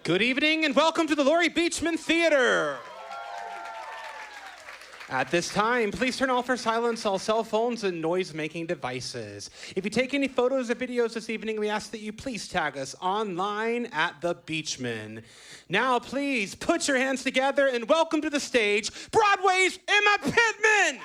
Good evening and welcome to the Laurie Beachman Theater. At this time, please turn off or silence all cell phones and noise-making devices. If you take any photos or videos this evening, we ask that you please tag us online at The Beachman. Now, please put your hands together and welcome to the stage, Broadway's Emma Pittman!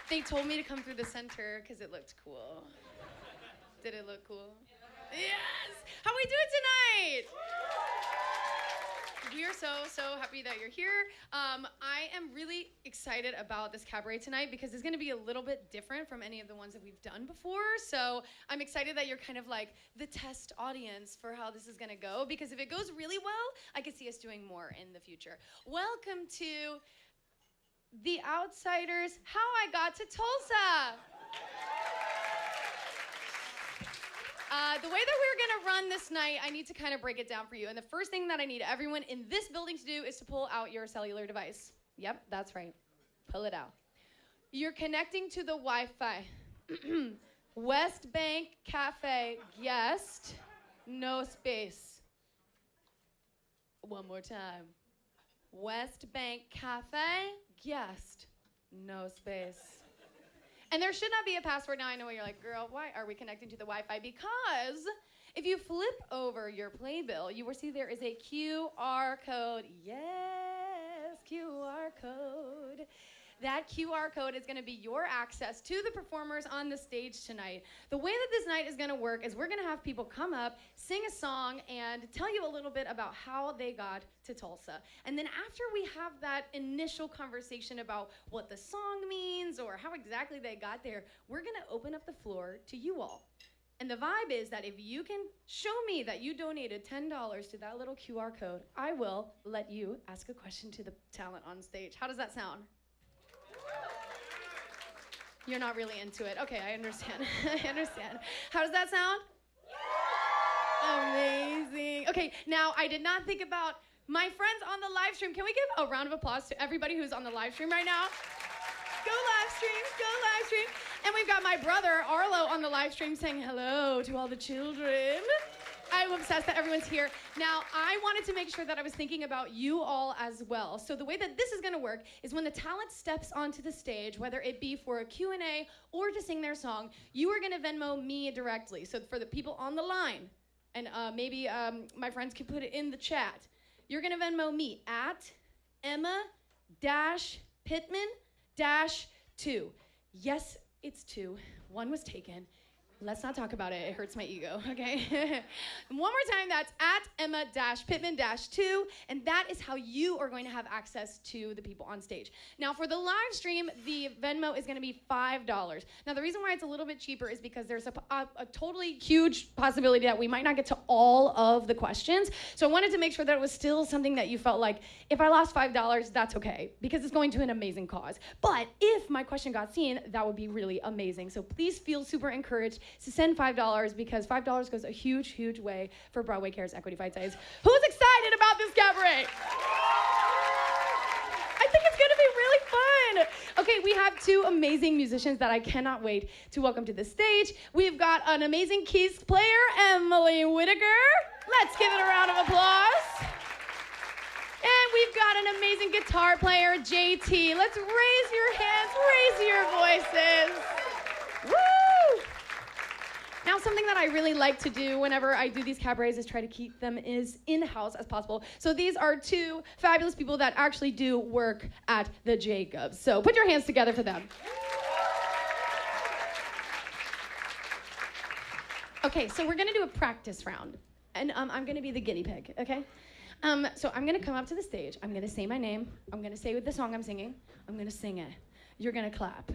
They told me to come through the center because it looked cool. Did it look cool? Yes! How we doing tonight? We are so happy that you're here. I am really excited about this cabaret tonight because it's going to be a little bit different from any of the ones that we've done before. So I'm excited that you're kind of like the test audience for how this is going to go, because if it goes really well, I could see us doing more in the future. Welcome to The Outsiders, How I Got to Tulsa. The way that we're gonna run this night, I need to kind of break it down for you. And the first thing that I need everyone in this building to do is to pull out your cellular device. Yep, that's right. Pull it out. You're connecting to the Wi-Fi. West Bank Cafe, guest, no space. One more time. West Bank Cafe, guest, no space. And there should not be a password. Now I know you're like, girl, why are we connecting to the Wi-Fi? Because if you flip over your playbill, you will see there is a QR code. Yes, QR code. That QR code is going to be your access to the performers on the stage tonight. The way that this night is going to work is we're going to have people come up, sing a song, and tell you a little bit about how they got to Tulsa. And then after we have that initial conversation about what the song means or how exactly they got there, we're going to open up the floor to you all. And the vibe is that if you can show me that you donated $10 to that little QR code, I will let you ask a question to the talent on stage. How does that sound? You're not really into it. Okay, I understand. I understand. How does that sound? Amazing. Okay, now I did not think about my friends on the live stream. Can we give a round of applause to everybody who's on the live stream right now? Go live stream, go live stream. And we've got my brother, Arlo, on the live stream saying hello to all the children. I'm obsessed that everyone's here. Now, I wanted to make sure that I was thinking about you all as well. So the way that this is going to work is when the talent steps onto the stage, whether it be for a Q&A or to sing their song, you are going to Venmo me directly. So for the people on the line, and maybe my friends can put it in the chat, you're going to Venmo me at Emma-Pittman-2. Yes, it's 2. 1 was taken. Let's not talk about it. It hurts my ego, okay? One more time, that's at Emma-Pittman-2, and that is how you are going to have access to the people on stage. Now, for the live stream, the Venmo is going to be $5. Now, the reason why it's a little bit cheaper is because there's a totally huge possibility that we might not get to all of the questions. So I wanted to make sure that it was still something that you felt like, if I lost $5, that's okay, because it's going to an amazing cause. But if my question got seen, that would be really amazing. So please feel super encouraged to send $5, because $5 goes a huge, huge way for Broadway Cares Equity Fight Sites. Who's excited about this cabaret? I think it's gonna be really fun. Okay, we have 2 amazing musicians that I cannot wait to welcome to the stage. We've got an amazing keys player, Emily Whitaker. Let's give it a round of applause. And we've got an amazing guitar player, JT. Let's raise your hands, raise your voices. Woo! Now, something that I really like to do whenever I do these cabarets is try to keep them as in-house as possible. So these are 2 fabulous people that actually do work at the Jacobs. So put your hands together for them. Okay, so we're gonna do a practice round. And I'm gonna be the guinea pig, okay? So I'm gonna come up to the stage. I'm gonna say my name. I'm gonna say the song I'm singing. I'm gonna sing it. You're gonna clap.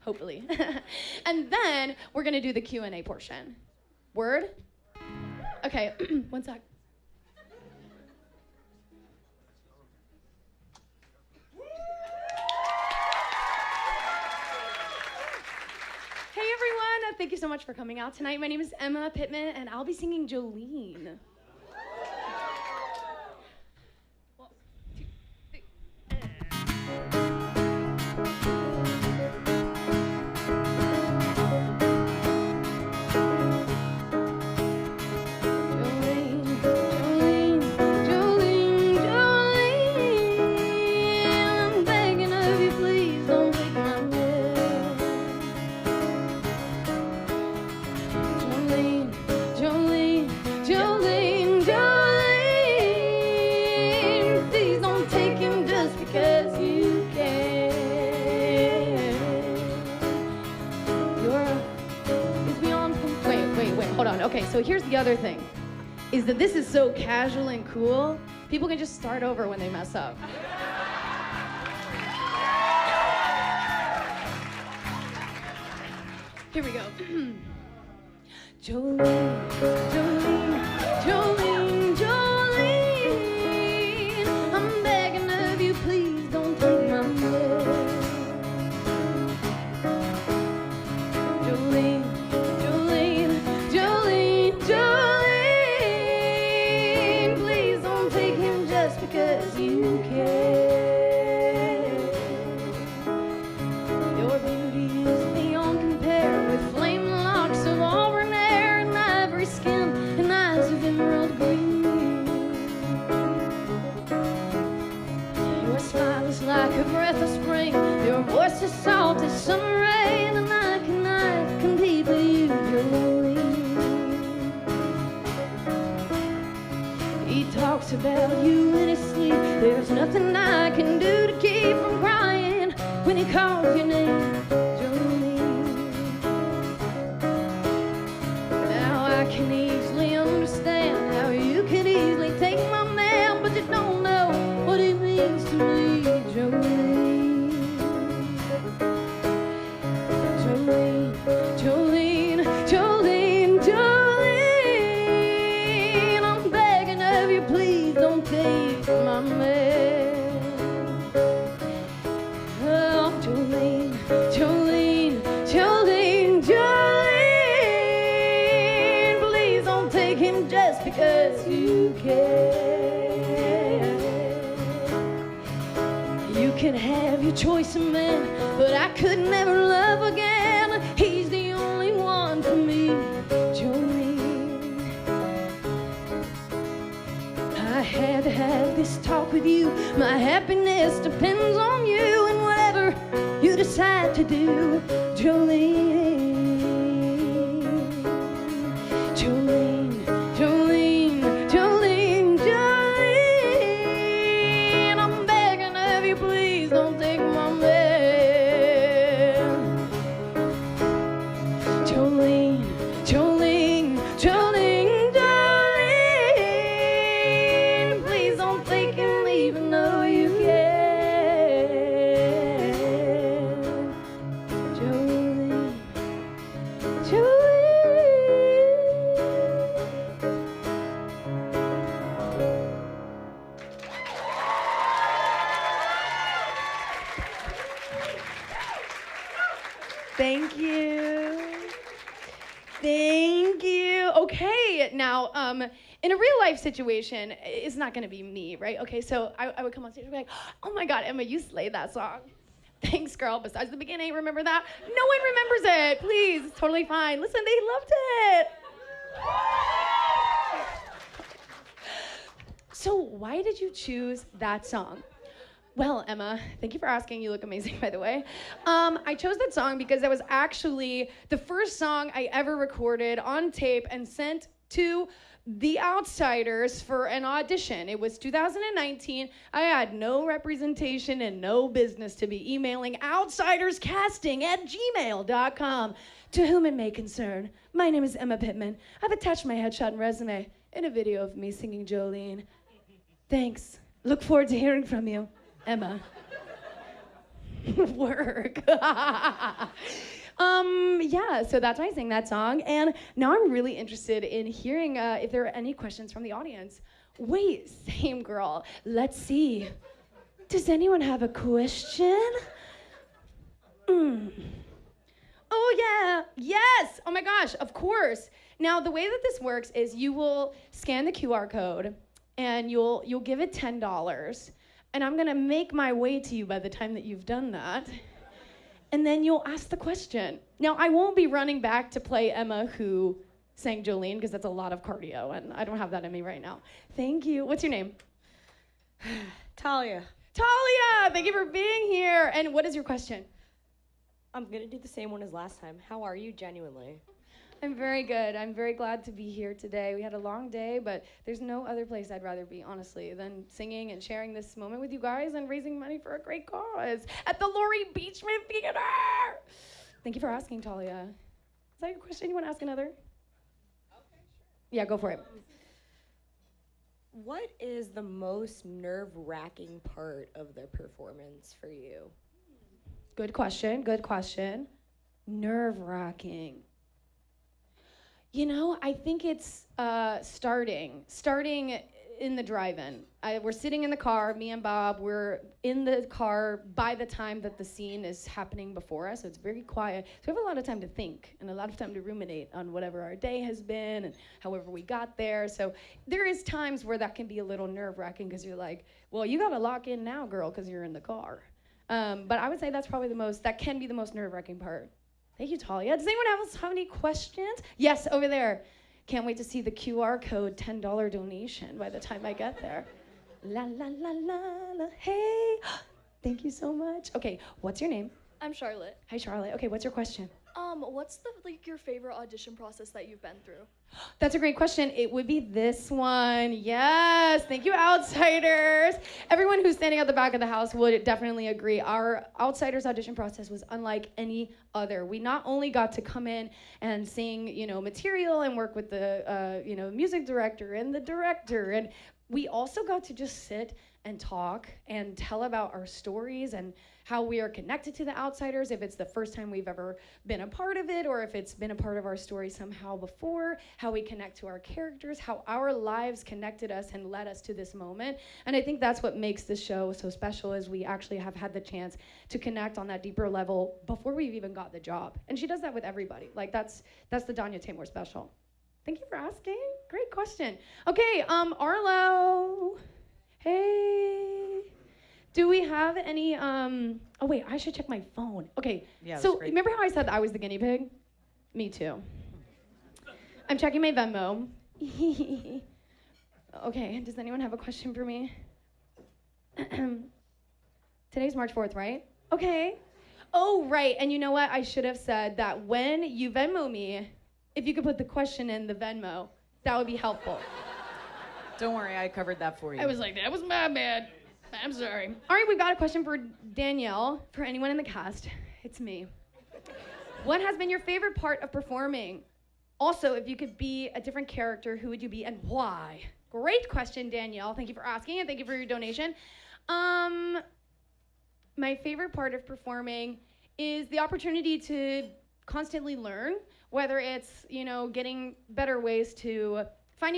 Hopefully. And then we're gonna do the Q&A portion. Word? Okay, one sec. Hey everyone, thank you so much for coming out tonight. My name is Emma Pittman and I'll be singing Jolene. So here's the other thing, is that this is so casual and cool, people can just start over when they mess up. Here we go. Jolene, Jolene, Jolene, Jolene, I'm begging of you, please don't take my man. Jolene, Jolene, Jolene, Jolene, please don't take him just because you can. Your beauty is beyond compare with flame locks of auburn hair and ivory skin and eyes of emerald green. Your smile is like a breath of spring, your voice is soft as summer rain, and I cannot compete with you, Jolene. He talks about you in his sleep, there's nothing I can do to keep from crying when he calls your name, Jolene. Now I can easily understand how you could easily take my man, but you don't know what it means to me, Jolene. Jolene, Jolene, Jolene, Jolene, I'm begging of you, please don't take my man. Oh, Jolene, Jolene, Jolene, Jolene, please don't take him just because you can. You can have your choice of men, but I could never love again. He's the only one for me, Jolene. I had to have this talk with you. My happiness depends on you and whatever you decide to do, Jolene. Jolene, Jolene, Jolene, Jolene, I'm begging of you, please don't take my man. Jolene, Jolene, Jolene, Jolene, please don't take him even though you can. Jolene, Jolene. Thank you. Thank you. Okay, now, in a real life situation, it's not gonna be me, right? Okay, so I would come on stage and be like, oh my God, Emma, you slayed that song. Thanks, girl. Besides the beginning, remember that? No one remembers it. Please, it's totally fine. Listen, they loved it. So why did you choose that song? Well, Emma, thank you for asking. You look amazing, by the way. I chose that song because that was actually the first song I ever recorded on tape and sent to The Outsiders for an audition. It was 2019. I had no representation and no business to be emailing outsiderscasting@gmail.com. To whom it may concern, my name is Emma Pittman. I've attached my headshot and resume in a video of me singing Jolene. Thanks. Look forward to hearing from you, Emma. Work. Yeah, so that's why I sang that song. And now I'm really interested in hearing if there are any questions from the audience. Wait, same girl. Let's see. Does anyone have a question? Oh, yeah. Yes. Oh, my gosh. Of course. Now, the way that this works is you will scan the QR code, and you'll give it $10. And I'm going to make my way to you by the time that you've done that. And then you'll ask the question. Now, I won't be running back to play Emma who sang Jolene, because that's a lot of cardio, and I don't have that in me right now. Thank you. What's your name? Talia. Talia! Thank you for being here. And what is your question? I'm going to do the same one as last time. How are you genuinely? I'm very good. I'm very glad to be here today. We had a long day, but there's no other place I'd rather be, honestly, than singing and sharing this moment with you guys and raising money for a great cause at the Laurie Beachman Theater. Thank you for asking, Talia. Is that your question? You want to ask another? Okay, sure. Yeah, go for it. What is the most nerve-wracking part of the performance for you? Good question, good question. Nerve-wracking. You know, I think it's starting in the drive-in. We're sitting in the car, me and Bob, we're in the car by the time that the scene is happening before us, so it's very quiet. So we have a lot of time to think and a lot of time to ruminate on whatever our day has been and however we got there. So there is times where that can be a little nerve-wracking because you're like, well, you gotta lock in now, girl, because you're in the car. But I would say that's probably that can be the most nerve-wracking part. Thank you, Talia. Does anyone else have any questions? Yes, over there. Can't wait to see the QR code $10 donation by the time I get there. La la la la la, hey. Thank you so much. Okay, what's your name? I'm Charlotte. Hi, Charlotte. Okay, what's your question? What's your favorite audition process that you've been through? That's a great question. It would be this one. Yes, thank you, Outsiders. Everyone who's standing at the back of the house would definitely agree. Our Outsiders audition process was unlike any other. We not only got to come in and sing, material and work with the, music director and the director, and we also got to just sit and talk and tell about our stories and how we are connected to the Outsiders, if it's the first time we've ever been a part of it, or if it's been a part of our story somehow before, how we connect to our characters, how our lives connected us and led us to this moment. And I think that's what makes this show so special, is we actually have had the chance to connect on that deeper level before we've even got the job. And she does that with everybody. Like, that's the Danya Tamor special. Thank you for asking. Great question. Okay, Arlo. Hey. Do we have any, oh wait, I should check my phone. Okay, Yeah, so great. remember how I said I was the guinea pig? Me too. I'm checking my Venmo. Okay, does anyone have a question for me? Today's March 4th, right? Okay. Oh, right, and you know what? I should have said that when you Venmo me, if you could put the question in the Venmo, that would be helpful. Don't worry, I covered that for you. I was like, that was my bad. I'm sorry. All right, we've got a question for Danielle, for anyone in the cast. It's me. What has been your favorite part of performing? Also, if you could be a different character, who would you be and why? Great question, Danielle. Thank you for asking and thank you for your donation. My favorite part of performing is the opportunity to constantly learn, whether it's, finding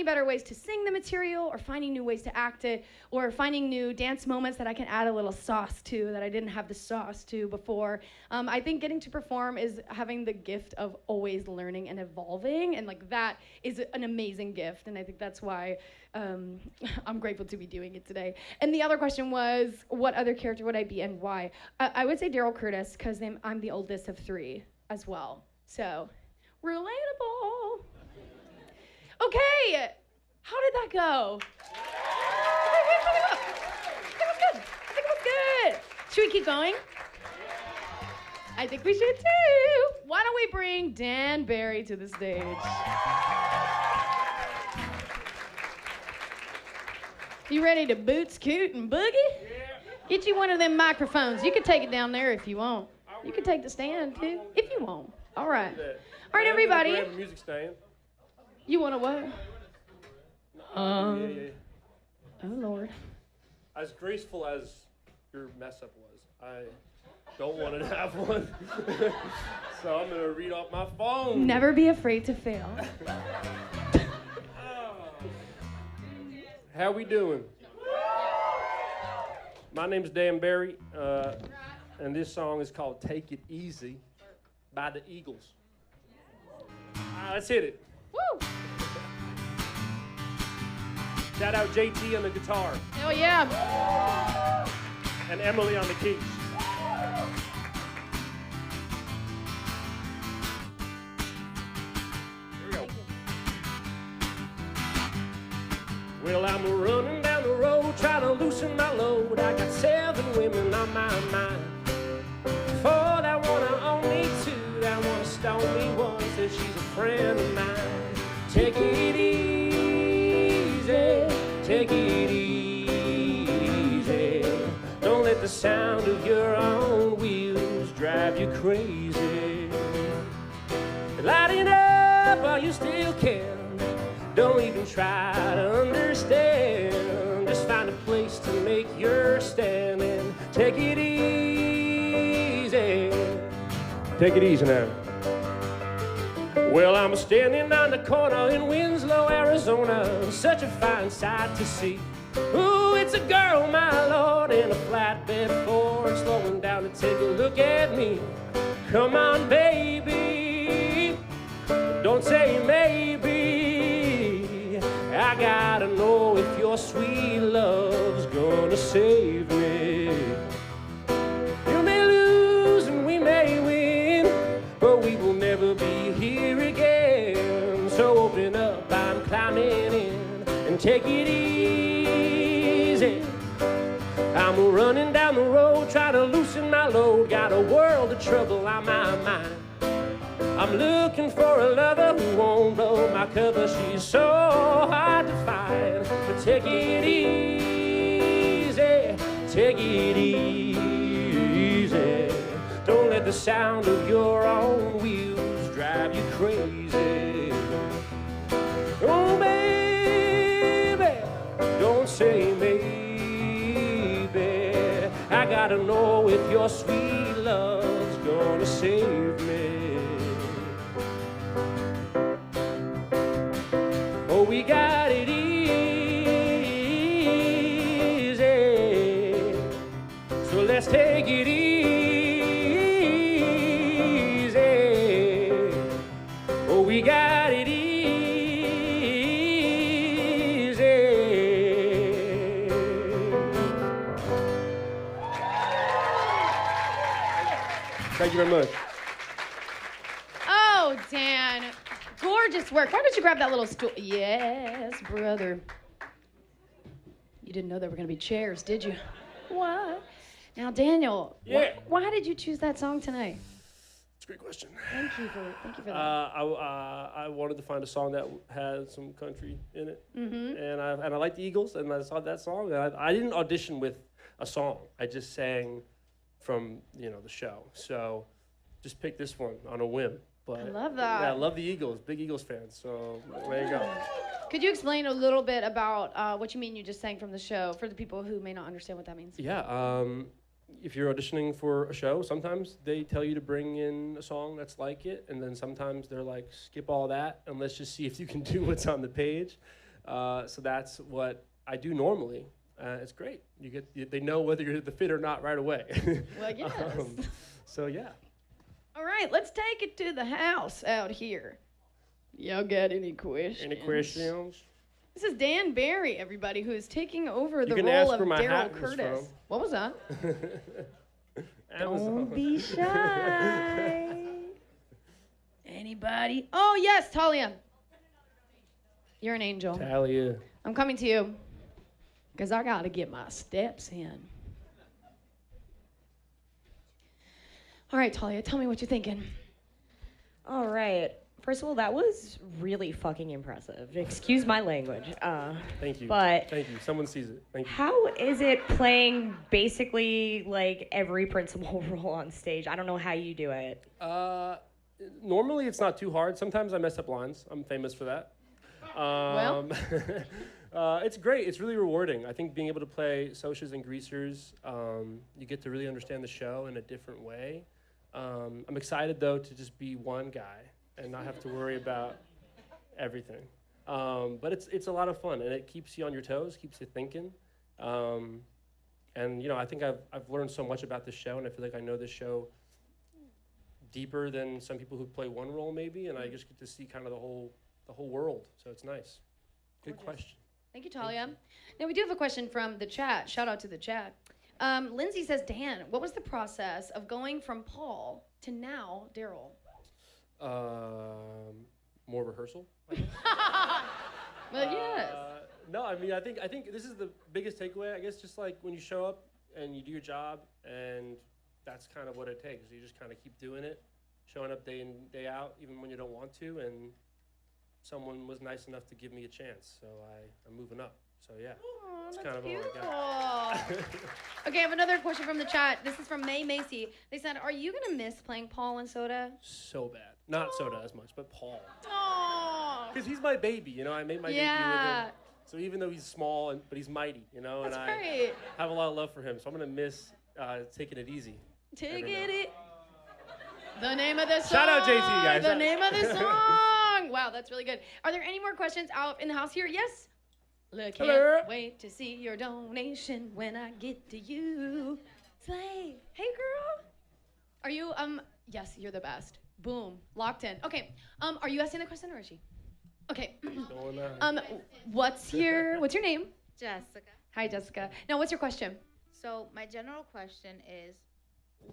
better ways to sing the material, or finding new ways to act it, or finding new dance moments that I can add a little sauce to that I didn't have the sauce to before. I think getting to perform is having the gift of always learning and evolving, and that is an amazing gift, and I think that's why I'm grateful to be doing it today. And the other question was, what other character would I be and why? I would say Daryl Curtis, because I'm the oldest of 3 as well. So, relatable. Okay, how did that go? I think it was good. Should we keep going? I think we should too. Why don't we bring Dan Barry to the stage? You ready to boot, scoot, and boogie? Yeah. Get you one of them microphones. You can take it down there if you want. You can take the stand too, if you want. All right. All right, everybody. Grab a music stand. You want to what? Yeah. Oh, Lord. As graceful as your mess up was, I don't want to have one. So I'm going to read off my phone. Never be afraid to fail. How we doing? My name's Dan Barry, and this song is called Take It Easy by the Eagles. Let's hit it. Woo! Shout out JT on the guitar. Hell yeah. And Emily on the keys. Here we go. Well, I'm running down the road, trying to loosen my load. I got 7 women on my mind. 4 that wanna own me, 2 that wanna stone me, 1 says she's a friend of mine. Take it easy, take it easy. Don't let the sound of your own wheels drive you crazy. Lighten up while you still can. Don't try to understand. Just find a place to make your stand and take it easy. Take it easy now. Well, I'm standing on the corner in Winslow, Arizona. Such a fine sight to see. Ooh, it's a girl, my lord, in a flatbed Ford, slowing down to take a look at me. Come on, baby, don't say maybe. I gotta know if your sweet love's gonna save me. You may lose and we may win, but we will never be here again. So open up, I'm climbing in, and take it easy. I'm running down the road, trying to loosen my load. Got a world of trouble on my mind. I'm looking for a lover who won't blow my cover. She's so hard to find. But take it easy, take it easy. Don't let the sound of your own wheels drive you crazy. Oh, baby, don't say maybe. I gotta know if your sweet love's gonna save me. Oh, we got it easy, so let's take it easy. Oh, we got it easy. Thank you very much. Oh, Dan. Gorgeous work. Why don't you grab that little stool? Yes, brother. You didn't know there were going to be chairs, did you? What? Now, Daniel, Yeah. why did you choose that song tonight? It's a great question. Thank you for that. I wanted to find a song that had some country in it, and I like the Eagles, and I saw that song. And I didn't audition with a song. I just sang from the show. So just picked this one on a whim. But I love that. Yeah, I love the Eagles. Big Eagles fan. So there you go. Could you explain a little bit about what you mean you just sang from the show for the people who may not understand what that means? Yeah. If you're auditioning for a show, sometimes they tell you to bring in a song that's like it, and then sometimes they're like, skip all that and let's just see if you can do what's on the page. So that's what I do normally. It's great. They know whether you're the fit or not right away. Well, yes. So yeah. All right, let's take it to the house out here. Y'all got any questions? Any questions? This is Dan Barry, everybody, who is taking over the can role ask of where my Daryl hat was Curtis. from. What was that? Amazon. Don't be shy. Anybody? Oh, yes, Talia. You're an angel. Talia. I'm coming to you because I got to get my steps in. All right, Talia, tell me what you're thinking. All right. First of all, that was really fucking impressive. Excuse my language. Thank you. But thank you. Someone sees it. Thank you. how is it playing basically like every principal role on stage? I don't know how you do it. Normally it's not too hard. Sometimes I mess up lines. I'm famous for that. It's great. It's really rewarding. I think being able to play Socias and Greasers, you get to really understand the show in a different way. I'm excited, though, to just be one guy and not have to worry about everything. But it's a lot of fun, and it keeps you on your toes, keeps you thinking. And, I think I've learned so much about this show, and I feel like I know this show deeper than some people who play one role, maybe, and I just get to see kind of the whole world, so it's nice. Good question. Thank you, Talia. Now, we do have a question from the chat. Shout out to the chat. Lindsay says, Dan, what was the process of going from Paul to now Daryl? More rehearsal. Well, yes. No, I mean, I think this is the biggest takeaway. I guess just like when you show up and you do your job, and that's kind of what it takes. You just kind of keep doing it, showing up day in, day out, even when you don't want to, and someone was nice enough to give me a chance, so I'm moving up. So yeah, that's kind of beautiful. all I got. Okay, I have another question from the chat. This is from May Macy. They said, are you going to miss playing Paul and Soda? So bad. Not Soda as much, but Paul. Oh, Because he's my baby, you know. I made my debut with him. So even though he's small, but he's mighty, you know, That's and great. I have a lot of love for him. So I'm gonna miss taking it easy. Take it. The name of the song. Shout out JT, guys. The name of the song. Wow, that's really good. Are there any more questions out in the house here? Yes. Look, can't wait to see your donation when I get to you. Slay. Hey, girl. Are you, yes, you're the best. Boom. Locked in. Okay. Are you asking the question or is she? Okay. What's your name? Jessica. Hi, Jessica. Now, what's your question? So my general question is,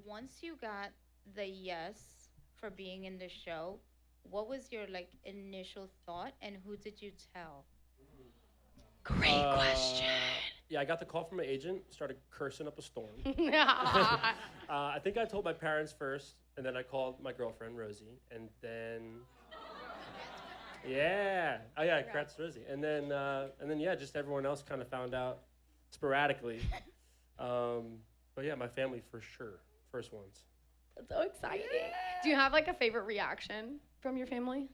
once you got the yes for being in the show, what was your initial thought and who did you tell? Great question. Yeah, I got the call from my agent, started cursing up a storm. I think I told my parents first, and then I called my girlfriend, Rosie, and then... Yeah. Oh, yeah, congrats, Rosie. And then, yeah, just everyone else kind of found out sporadically. But yeah, my family for sure, first ones. That's so exciting. Yeah. Do you have a favorite reaction from your family?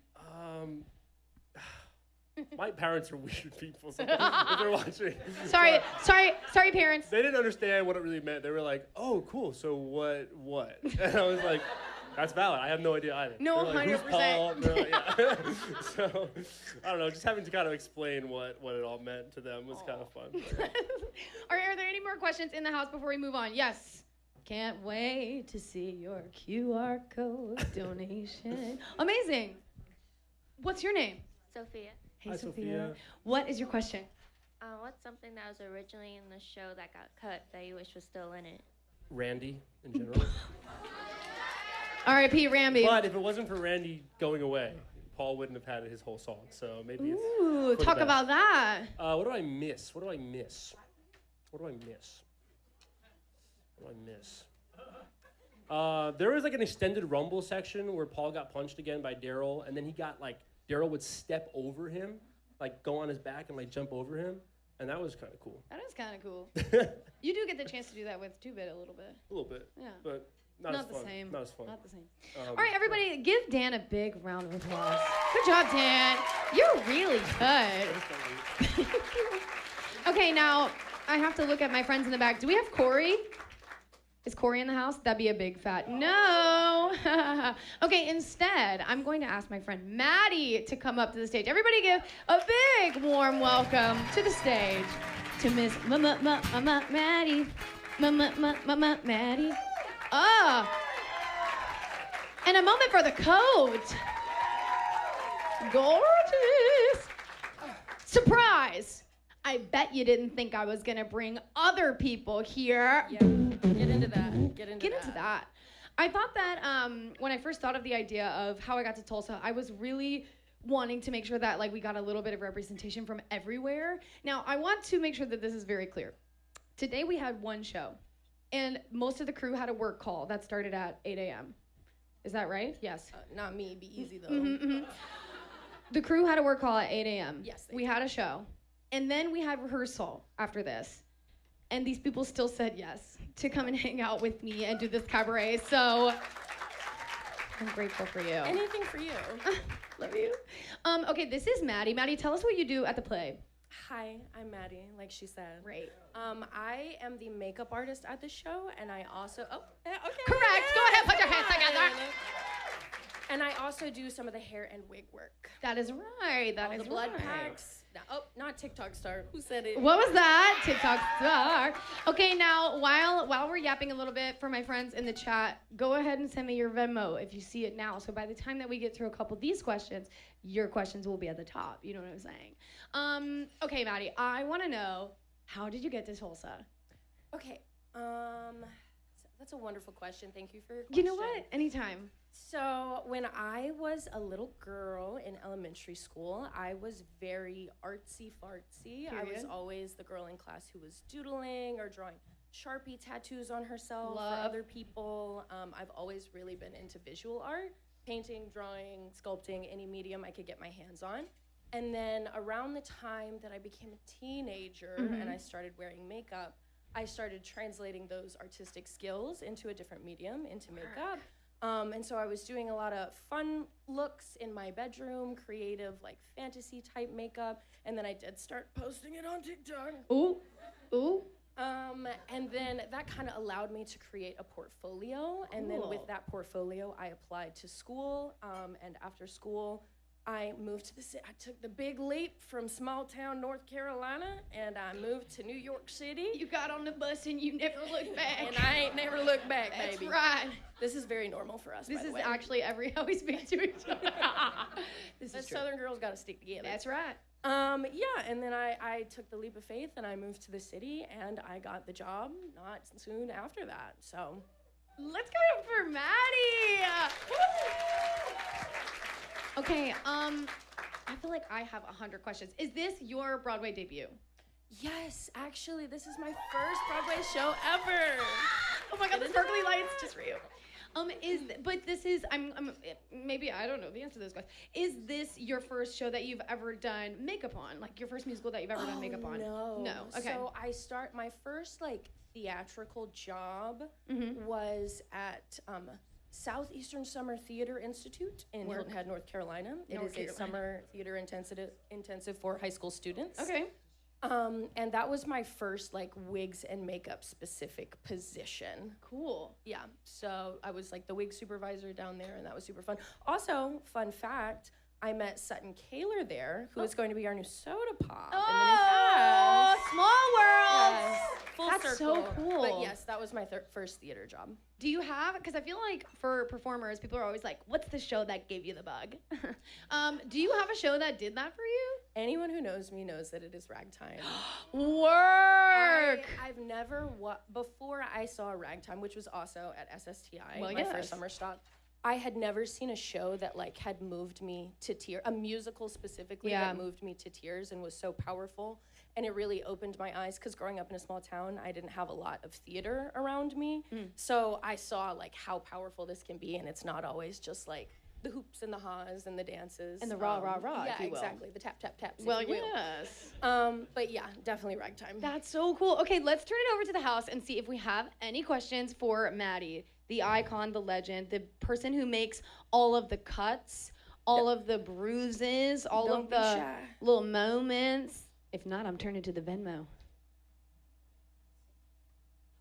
My parents are weird people. So if they're watching. Sorry, parents. They didn't understand what it really meant. They were like, "Oh, cool. So what?" And I was like, "That's valid. I have no idea either." No, 100%. Like, yeah. So I don't know. Just having to kind of explain what it all meant to them was kind of fun. Are there any more questions in the house before we move on? Yes. Can't wait to see your QR code donation. Amazing. What's your name? Sophia. Hey, Hi, Sophia. What is your question? What's something that was originally in the show that got cut that you wish was still in it? Randy, in general. R.I.P. Randy. But if it wasn't for Randy going away, Paul wouldn't have had his whole song. So maybe it's... Ooh, talk about that. What do I miss? There was an extended Rumble section where Paul got punched again by Daryl, and then he got Daryl would step over him, go on his back and jump over him, and that was kind of cool. That is kind of cool. You do get the chance to do that with 2-Bit a little bit. A little bit. Yeah. But not as fun. Same. Not as fun. Not the same. All right, everybody, give Dan a big round of applause. Good job, Dan. You're really good. Okay, now I have to look at my friends in the back. Do we have Corey? Is Corey in the house? That'd be a big fat no. Okay, instead, I'm going to ask my friend Maddie to come up to the stage. Everybody give a big warm welcome to the stage to Miss Maddie. Maddie. And a moment for the coat. Gorgeous. Surprise. I bet you didn't think I was gonna bring other people here. Yeah, get into that. I thought that when I first thought of the idea of how I got to Tulsa, I was really wanting to make sure that we got a little bit of representation from everywhere. Now, I want to make sure that this is very clear. Today we had one show, and most of the crew had a work call that started at 8 a.m. Is that right? Yes. Not me, be easy though. Mm-hmm. The crew had a work call at 8 a.m. Yes. We had a show. And then we had rehearsal after this. And these people still said yes to come and hang out with me and do this cabaret. So I'm grateful for you. Anything for you. Love you. Okay, this is Maddie. Maddie, tell us what you do at the play. Hi, I'm Maddie, like she said. Right. I am the makeup artist at the show, and I also... Oh, okay. Correct. Go ahead, put your hands together. And I also do some of the hair and wig work. That is right. That is the blood right. packs. Oh, not TikTok star. Who said it? What was that? TikTok star. Okay, now while we're yapping a little bit for my friends in the chat, go ahead and send me your Venmo if you see it now. So by the time that we get through a couple of these questions, your questions will be at the top. You know what I'm saying? Okay, Maddie, I want to know, how did you get to Tulsa? Okay. That's a wonderful question. Thank you for your question. You know what? Anytime. So when I was a little girl in elementary school, I was very artsy-fartsy. I was always the girl in class who was doodling or drawing Sharpie tattoos on herself for other people. I've always really been into visual art, painting, drawing, sculpting, any medium I could get my hands on. And then around the time that I became a teenager and I started wearing makeup, I started translating those artistic skills into a different medium, into makeup. And so I was doing a lot of fun looks in my bedroom, creative, like fantasy type makeup. And then I did start posting it on TikTok. Ooh, ooh. And then that kind of allowed me to create a portfolio. And then with that portfolio, I applied to school. And after school, I moved to the city. I took the big leap from small town North Carolina, and I moved to New York City. You got on the bus and you never looked back. And I ain't never looked back, baby. That's right. This is very normal for us. This by the is way. actually how we speak to each other. This is true. Southern girls got to stick together. That's right. Yeah, and then I took the leap of faith and I moved to the city and I got the job not soon after that. So let's go up for Maddie. Okay, I feel like I have 100 questions. Is this your Broadway debut? Yes, actually, this is my first Broadway show ever. Oh my God, the sparkly lights just for you. Maybe I don't know the answer to this question. Is this your first show that you've ever done makeup on? Like your first musical that you've ever done makeup on? No. No. Okay. So my first like theatrical job was at Southeastern Summer Theater Institute in Hilton Head, North Carolina. It is a summer theater intensive for high school students. Okay. And that was my first like wigs and makeup specific position. Cool. Yeah. So I was like the wig supervisor down there, and that was super fun. Also, fun fact, I met Sutton Kaler there, who is going to be our new soda pop. Oh, small world. Yes, full That's circle. so cool. But yes, that was my first theater job. Do you have, because I feel like for performers, people are always like, what's the show that gave you the bug? Do you have a show that did that for you? Anyone who knows me knows that it is Ragtime. Work! I've never, before I saw Ragtime, which was also at SSTI, my first summer stop, I had never seen a show that like had moved me to tears, a musical specifically that moved me to tears and was so powerful. And it really opened my eyes because growing up in a small town, I didn't have a lot of theater around me. So I saw like how powerful this can be, and it's not always just like the hoops and the haws and the dances. And the rah, rah, rah, yeah, if you will. exactly. The tap, tap, taps, Well, if you will. yes. But yeah, definitely Ragtime. That's so cool. Okay, let's turn it over to the house and see if we have any questions for Maddie, the icon, the legend, the person who makes all of the cuts, all of the bruises, all of the little moments. If not, I'm turning to the Venmo.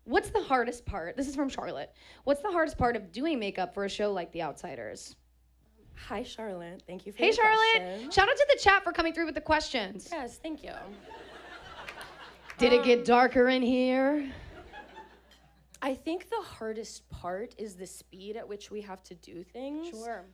What's the hardest part? This is from Charlotte. What's the hardest part of doing makeup for a show like The Outsiders? Hi, Charlotte. Thank you for Hey, the Charlotte. question. Shout out to the chat for coming through with the questions. Yes, thank you. Did it get darker in here? I think the hardest part is the speed at which we have to do things. Sure.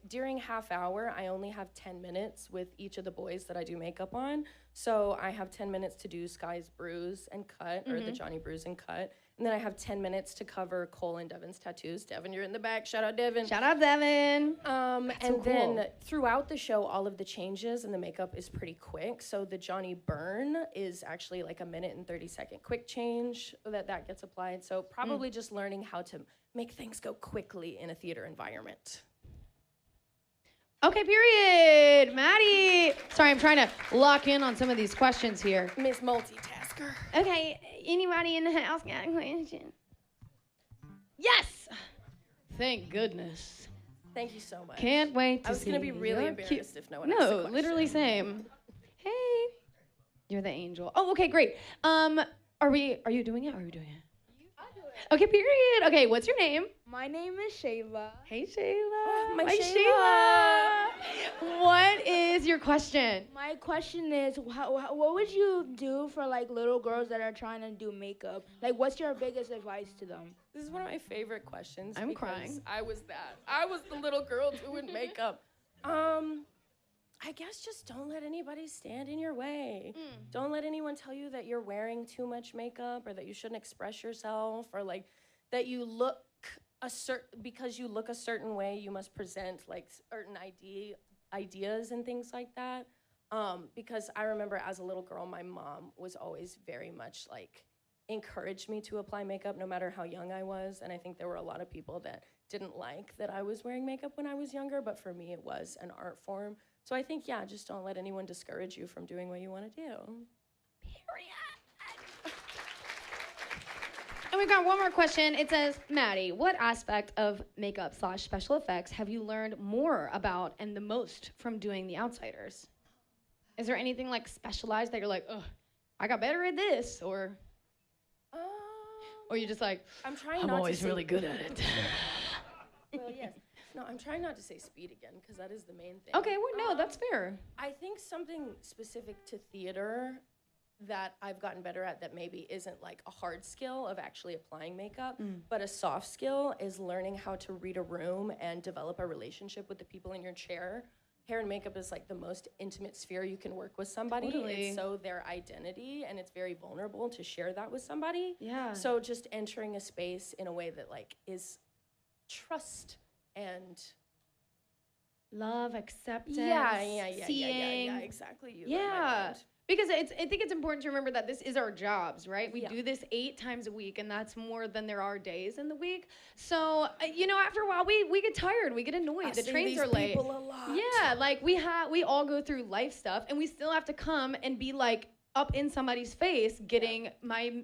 During half hour, I only have 10 minutes with each of the boys that I do makeup on. So I have 10 minutes to do Sky's bruise and cut, or the Johnny bruise and cut. And then I have 10 minutes to cover Cole and Devin's tattoos. Devin, you're in the back. Shout out, Devin. Shout out, Devin. Then throughout the show, all of the changes and the makeup is pretty quick. So the Johnny burn is actually like a 1 and 30-second quick change that gets applied. So probably just learning how to make things go quickly in a theater environment. Okay, period. Maddie. Sorry, I'm trying to lock in on some of these questions here. Miss Multitasker. Okay, anybody in the house got a question? Yes! Thank goodness. Thank you so much. Can't wait to see. I was going to be really embarrassed if no one asked a question. Literally same. Hey. You're the angel. Oh, okay, great. Are you doing it? Are we doing it? Okay, period. Okay, what's your name? My name is Shayla. Hey, Shayla. My Shayla. What is your question? My question is, what would you do for like little girls that are trying to do makeup? Like, what's your biggest advice to them? This is one of my favorite questions. I'm because crying. I was that. I was the little girl doing makeup. I guess just don't let anybody stand in your way. Don't let anyone tell you that you're wearing too much makeup or that you shouldn't express yourself or like that you look because you look a certain way, you must present like certain ideas and things like that. Because I remember as a little girl, my mom was always very much like encouraged me to apply makeup no matter how young I was. And I think there were a lot of people that didn't like that I was wearing makeup when I was younger, but for me it was an art form. So I think, yeah, just don't let anyone discourage you from doing what you want to do. I we've got one more question. It says, Maddie, what aspect of makeup/special effects have you learned more about and the most from doing The Outsiders? Is there anything like specialized that you're like, oh, I got better at this, or you're just like, I'm always really good at it. Well, yes. No, I'm trying not to say speed again, because that is the main thing. Okay, well, no, that's fair. I think something specific to theater that I've gotten better at that maybe isn't like a hard skill of actually applying makeup, but a soft skill is learning how to read a room and develop a relationship with the people in your chair. Hair and makeup is like the most intimate sphere you can work with somebody. Totally. It's so their identity, and it's very vulnerable to share that with somebody. Yeah. So just entering a space in a way that like is trust and love, acceptance, yeah, seeing. exactly. You Yeah. Because I think it's important to remember that this is our jobs, right? We do this 8 times a week, and that's more than there are days in the week. So, after a while, we get tired. We get annoyed. The trains are late. A lot. Yeah, like we all go through life stuff, and we still have to come and be like up in somebody's face getting my,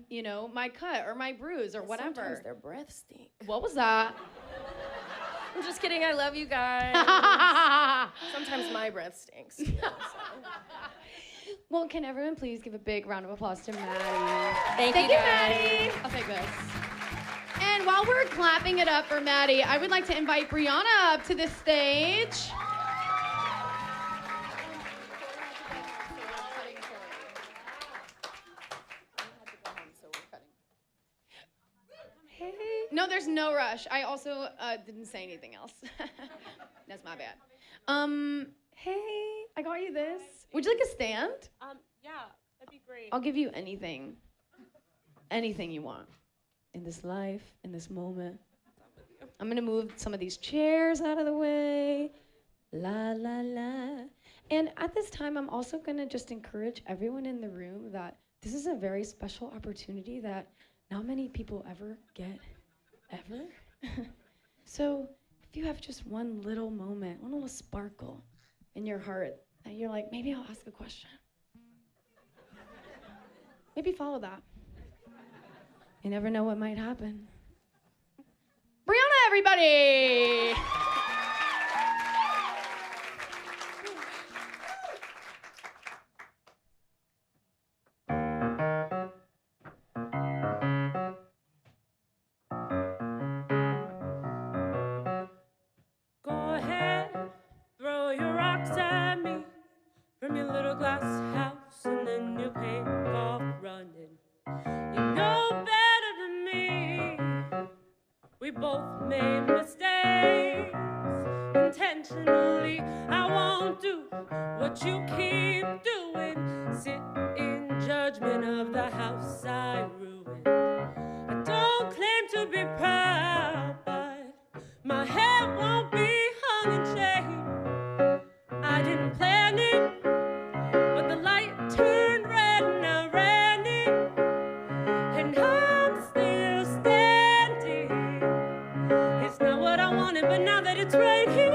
my cut or my bruise or whatever. Sometimes their breath stink. What was that? I'm just kidding. I love you guys. Sometimes my breath stinks. You know, so. Well, can everyone please give a big round of applause to Maddie? Thank you, Maddie. I'll take this. And while we're clapping it up for Maddie, I would like to invite Briana up to the stage. Hey. No, there's no rush. I also didn't say anything else. That's my bad. Hey, I got you this. Would you like a stand? Yeah, that'd be great. I'll give you anything. Anything you want. In this life, in this moment. I'm gonna move some of these chairs out of the way. La, la, la. And at this time, I'm also gonna just encourage everyone in the room that this is a very special opportunity that not many people ever get, ever. So if you have just one little moment, one little sparkle in your heart, and you're like, maybe I'll ask a question. Maybe follow that. You never know what might happen. Briana, everybody! Go ahead, throw your rocks at me from your little glass house, and then you take off running. You know better than me. We both made mistakes intentionally. I won't do what you keep doing. Sit in judgment of the house I ruined. I don't claim to be proud, but my head won't be hung in shame. I didn't plan it, but the light turned red and I ran it, and I'm still standing. It's not what I wanted, but now that it's right here,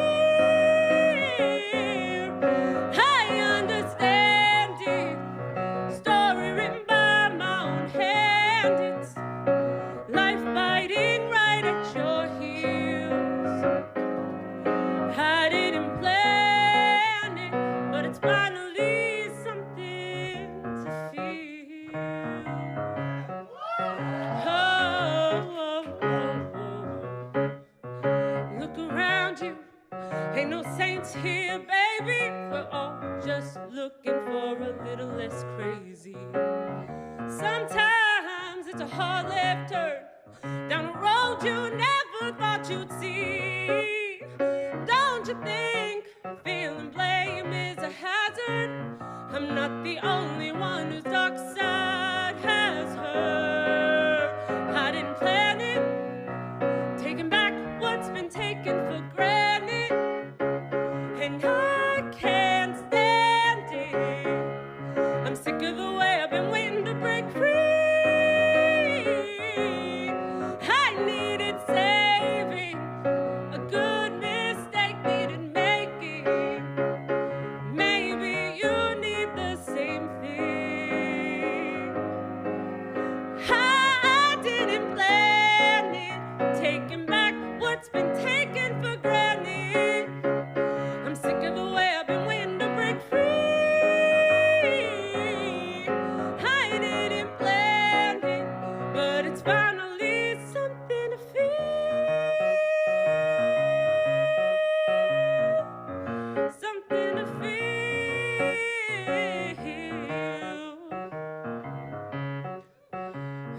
I understand it. Story written by my own hand. It's life biting right at your heels. I didn't plan it, but it's finally something to feel. Look around you, ain't no saints here, baby. We're all just looking for a little less crazy. Sometimes it's a hard left turn down a road you never thought you'd see. Don't you think feeling blame is a hazard? I'm not the only one whose dark side has hurt. I didn't plan it, taking back what's been taken for granted, and I can't stand it. I'm sick of the way I've been waiting to break free. I needed saving, a good mistake needed making. Maybe you need the same thing. finally something to feel. Something to feel.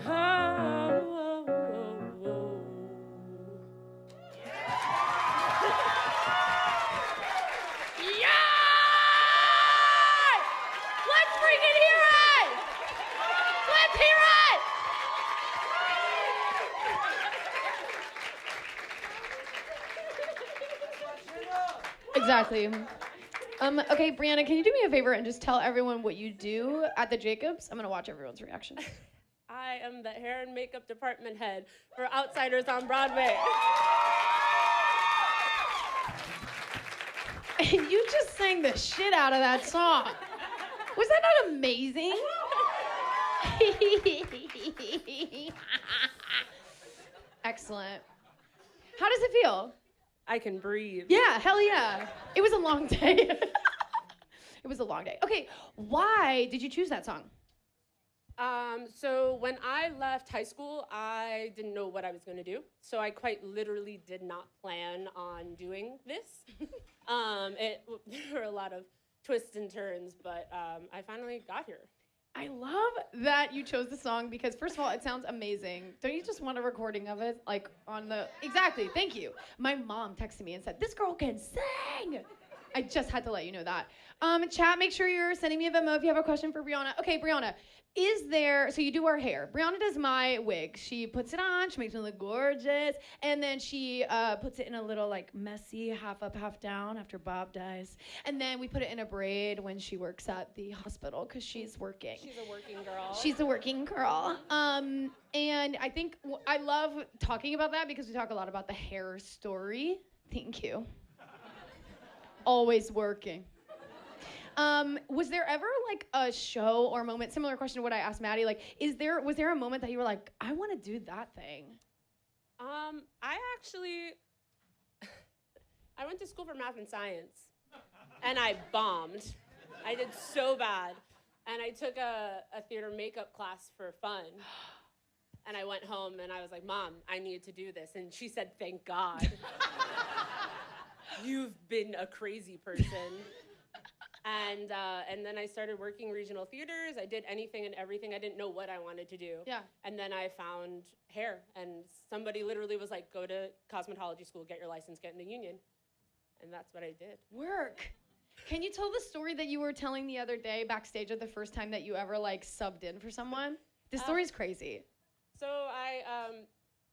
Oh, oh, oh, oh. Let's freaking hear it! Let's hear it! Exactly. Okay, Briana, can you do me a favor and just tell everyone what you do at the Jacobs? I'm gonna watch everyone's reaction. I am the hair and makeup department head for Outsiders on Broadway. And you just sang the shit out of that song. Was that not amazing? Excellent. How does it feel? I can breathe. Yeah, hell yeah. It was a long day. It was a long day. Okay, why did you choose that song? So when I left high school, I didn't know what I was going to do. So I quite literally did not plan on doing this. There were a lot of twists and turns, but I finally got here. I love that you chose the song because, first of all, it sounds amazing. Don't you just want a recording of it, like on the... Exactly, thank you. My mom texted me and said, this girl can sing. I just had to let you know that. Chat, make sure you're sending me a Venmo if you have a question for Briana. Okay, Briana, is there... So you do our hair. Briana does my wig. She puts it on, she makes me look gorgeous, and then she puts it in a little, like, messy half up, half down after Bob dies. And then we put it in a braid when she works at the hospital because she's working. She's a working girl. She's a working girl. And I think I love talking about that because we talk a lot about the hair story. Thank you. Always working. Was there ever like a show or moment, similar question to what I asked Maddie, like, was there a moment that you were like, I want to do that thing? I went to school for math and science, and I bombed. I did so bad. And I took a theater makeup class for fun. And I went home and I was like, Mom, I need to do this. And she said, thank God. You've been a crazy person. And then I started working regional theaters. I did anything and everything. I didn't know what I wanted to do. Yeah. And then I found hair. And somebody literally was like, go to cosmetology school, get your license, get in the union. And that's what I did. Work. Can you tell the story that you were telling the other day backstage of the first time that you ever like subbed in for someone? The story's crazy. So I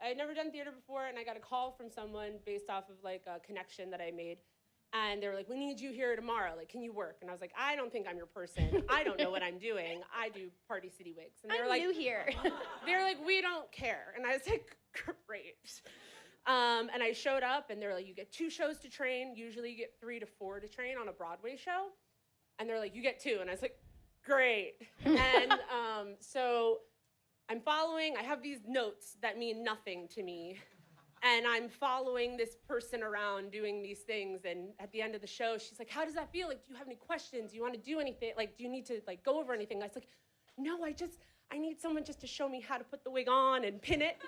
had never done theater before, and I got a call from someone based off of like a connection that I made. And they were like, we need you here tomorrow. Like, can you work? And I was like, I don't think I'm your person. I don't know what I'm doing. I do Party City wigs. And they were like, new here. they were like, we don't care. And I was like, great. And I showed up, and they're like, you get 2 shows to train. Usually you get 3 to 4 to train on a Broadway show. And they're like, you get 2. And I was like, great. And so I'm following. I have these notes that mean nothing to me. And I'm following this person around doing these things. And at the end of the show, she's like, how does that feel? Like, do you have any questions? Do you want to do anything? Like, do you need to like go over anything? I was like, no, I need someone just to show me how to put the wig on and pin it.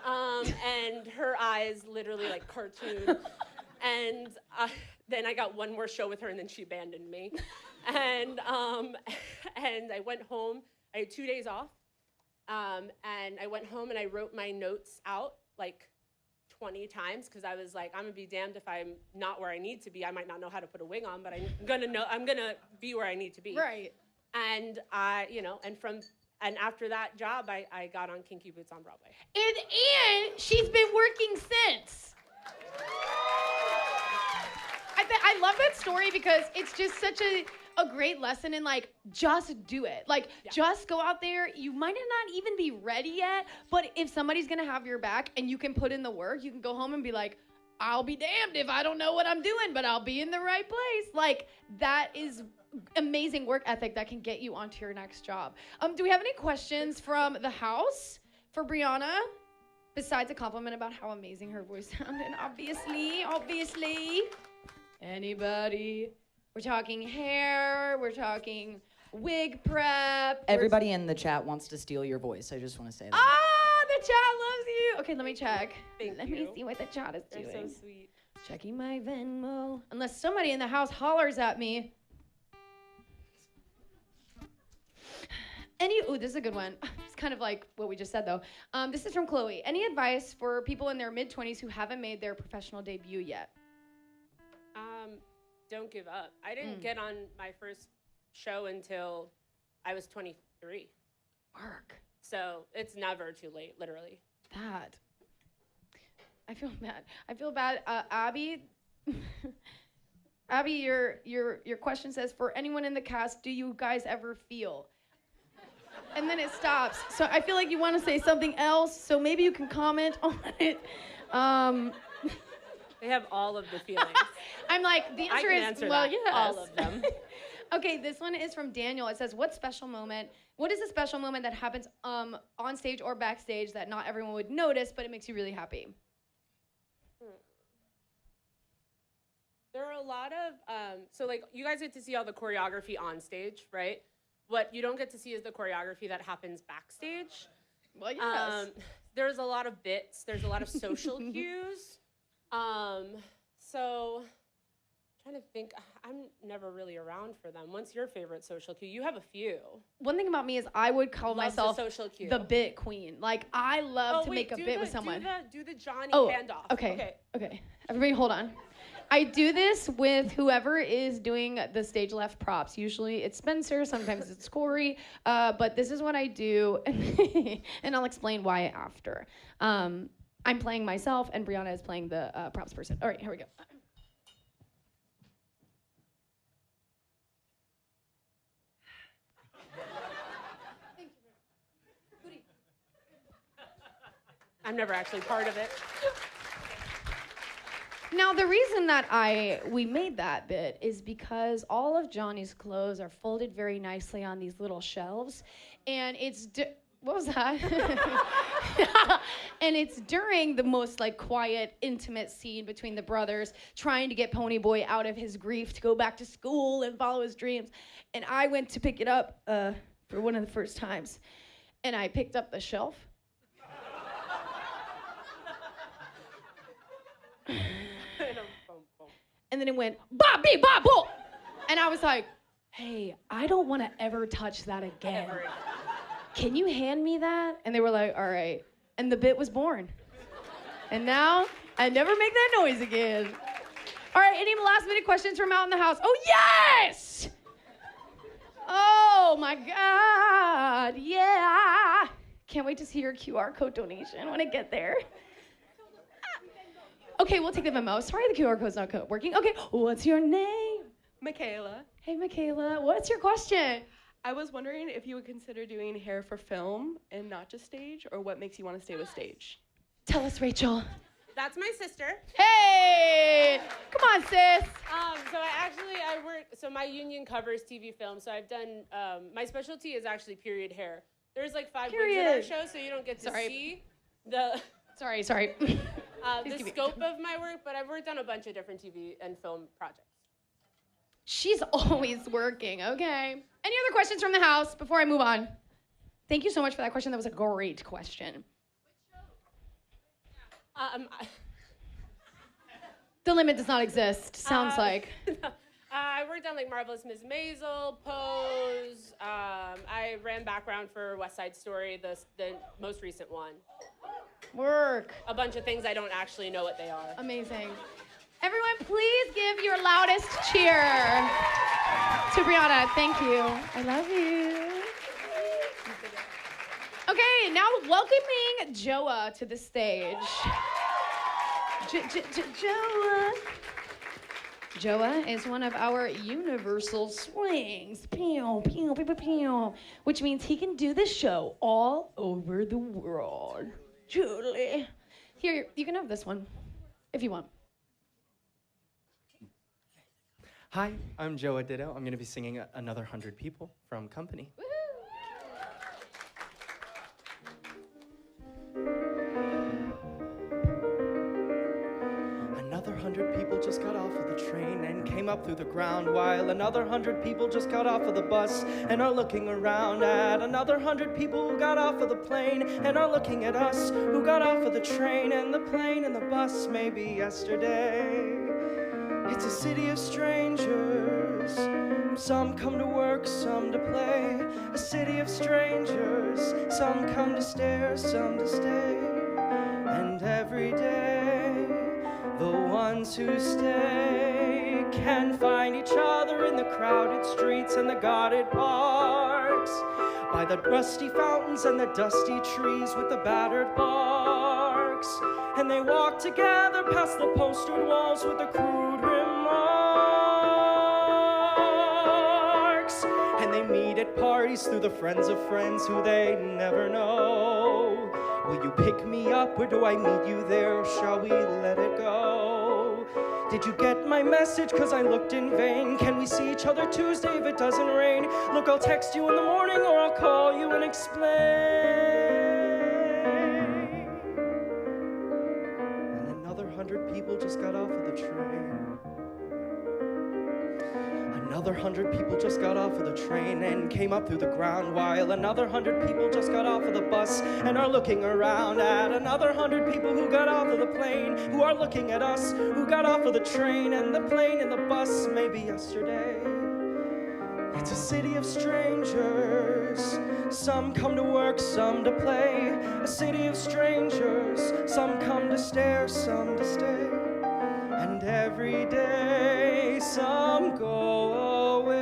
And her eyes literally like cartoon. And then I got one more show with her, and then she abandoned me. And I went home. I had 2 days off. And I went home and I wrote my notes out like 20 times because I was like, I'm gonna be damned if I'm not where I need to be. I might not know how to put a wig on, but I'm gonna be where I need to be. Right. And and after that job, I got on Kinky Boots on Broadway. And she's been working since. I love that story because it's just such a great lesson in like, just do it. Like, just go out there. You might not even be ready yet, but if somebody's gonna have your back and you can put in the work, you can go home and be like, I'll be damned if I don't know what I'm doing, but I'll be in the right place. Like, that is amazing work ethic that can get you onto your next job. Do we have any questions from the house for Briana? Besides a compliment about how amazing her voice sounded, obviously. Anybody? We're talking hair, we're talking wig prep. Everybody in the chat wants to steal your voice. I just want to say that. Ah, chat loves you. Okay, let me check. Let me see what the chat is doing. They're so sweet. Checking my Venmo. Unless somebody in the house hollers at me. Ooh, this is a good one. It's kind of like what we just said, though. This is from Chloe. Any advice for people in their mid-20s who haven't made their professional debut yet? Don't give up. I didn't get on my first show until I was 23. Work. So it's never too late, literally. That. I feel bad. I feel bad. Abby, Abby, your question says, for anyone in the cast, do you guys ever feel? And then it stops. So I feel like you want to say something else, so maybe you can comment on it. They have all of the feelings. I'm like, the answer is, well, yes. All of them. Okay, this one is from Daniel. It says, what is a special moment that happens on stage or backstage that not everyone would notice, but it makes you really happy? There are a lot of, so like you guys get to see all the choreography on stage, right? What you don't get to see is the choreography that happens backstage. Well, yes. There's a lot of bits. There's a lot of social cues. So I'm trying to think, I'm never really around for them. What's your favorite social cue? You have a few. One thing about me is I would call myself the bit queen. Like, I love to make a bit with someone. Do the Johnny handoff. Okay. Everybody hold on. I do this with whoever is doing the stage left props. Usually it's Spencer, sometimes it's Corey, but this is what I do, and I'll explain why after. I'm playing myself, and Briana is playing the props person. All right, here we go. I'm never actually part of it. Now, the reason that we made that bit is because all of Johnny's clothes are folded very nicely on these little shelves, and it's what was that? And it's during the most like quiet, intimate scene between the brothers, trying to get Ponyboy out of his grief to go back to school and follow his dreams. And I went to pick it up for one of the first times, and I picked up the shelf. And then it went, ba-bee, ba-bo! And I was like, hey, I don't want to ever touch that again. Can you hand me that? And they were like, all right. And the bit was born. And now, I never make that noise again. All right, any last minute questions from out in the house? Oh, yes! Oh, my God, yeah. Can't wait to see your QR code donation when I get there. Okay, we'll take the memo. Sorry, the QR code's not working. Okay, what's your name? Michaela. Hey, Michaela. What's your question? I was wondering if you would consider doing hair for film and not just stage, or what makes you want to stay with stage? Tell us, Rachel. That's my sister. Hey! Come on, sis. I work, so my union covers TV film, so I've done, my specialty is actually period hair. There's like 5 wigs in our show, so you don't get to see the... Sorry. The scope of my work, but I've worked on a bunch of different TV and film projects. She's always working, okay. Any other questions from the house before I move on? Thank you so much for that question. That was a great question. The limit does not exist, sounds like. I worked on like Marvelous Miss Maisel, Pose. I ran background for West Side Story, the most recent one. Work. A bunch of things I don't actually know what they are. Amazing. Everyone, please give your loudest cheer to Briana. Thank you. I love you. Okay, now welcoming Joah to the stage. Joah. Joah is one of our universal swings, pew, pew, pew, pew, pew, which means he can do this show all over the world. Julie. Here, you can have this one, if you want. Hi, I'm Joah Ditto. I'm going to be singing Another 100 People from Company. Another 100 people just just got off of the train and came up through the ground, while another 100 people just got off of the bus and are looking around at another 100 people who got off of the plane and are looking at us who got off of the train and the plane and the bus maybe yesterday. It's a city of strangers. Some come to work, some to play. A city of strangers. Some come to stare, some to stay. And every day, the ones who stay can find each other in the crowded streets and the guarded parks, by the rusty fountains and the dusty trees with the battered barks. And they walk together past the postered walls with the crude remarks. And they meet at parties through the friends of friends who they never know. Will you pick me up or do I meet you there, or shall we let it go? Did you get my message? Cause I looked in vain. Can we see each other Tuesday if it doesn't rain? Look, I'll text you in the morning or I'll call you and explain. And another 100 people just got off of the train. Another 100 people just got off of the train and came up through the ground, while another 100 people just got off of the bus and are looking around at another 100 people who got off of the plane, who are looking at us who got off of the train and the plane and the bus maybe yesterday. It's a city of strangers. Some come to work, some to play. A city of strangers. Some come to stare, some to stay. And every day some go away.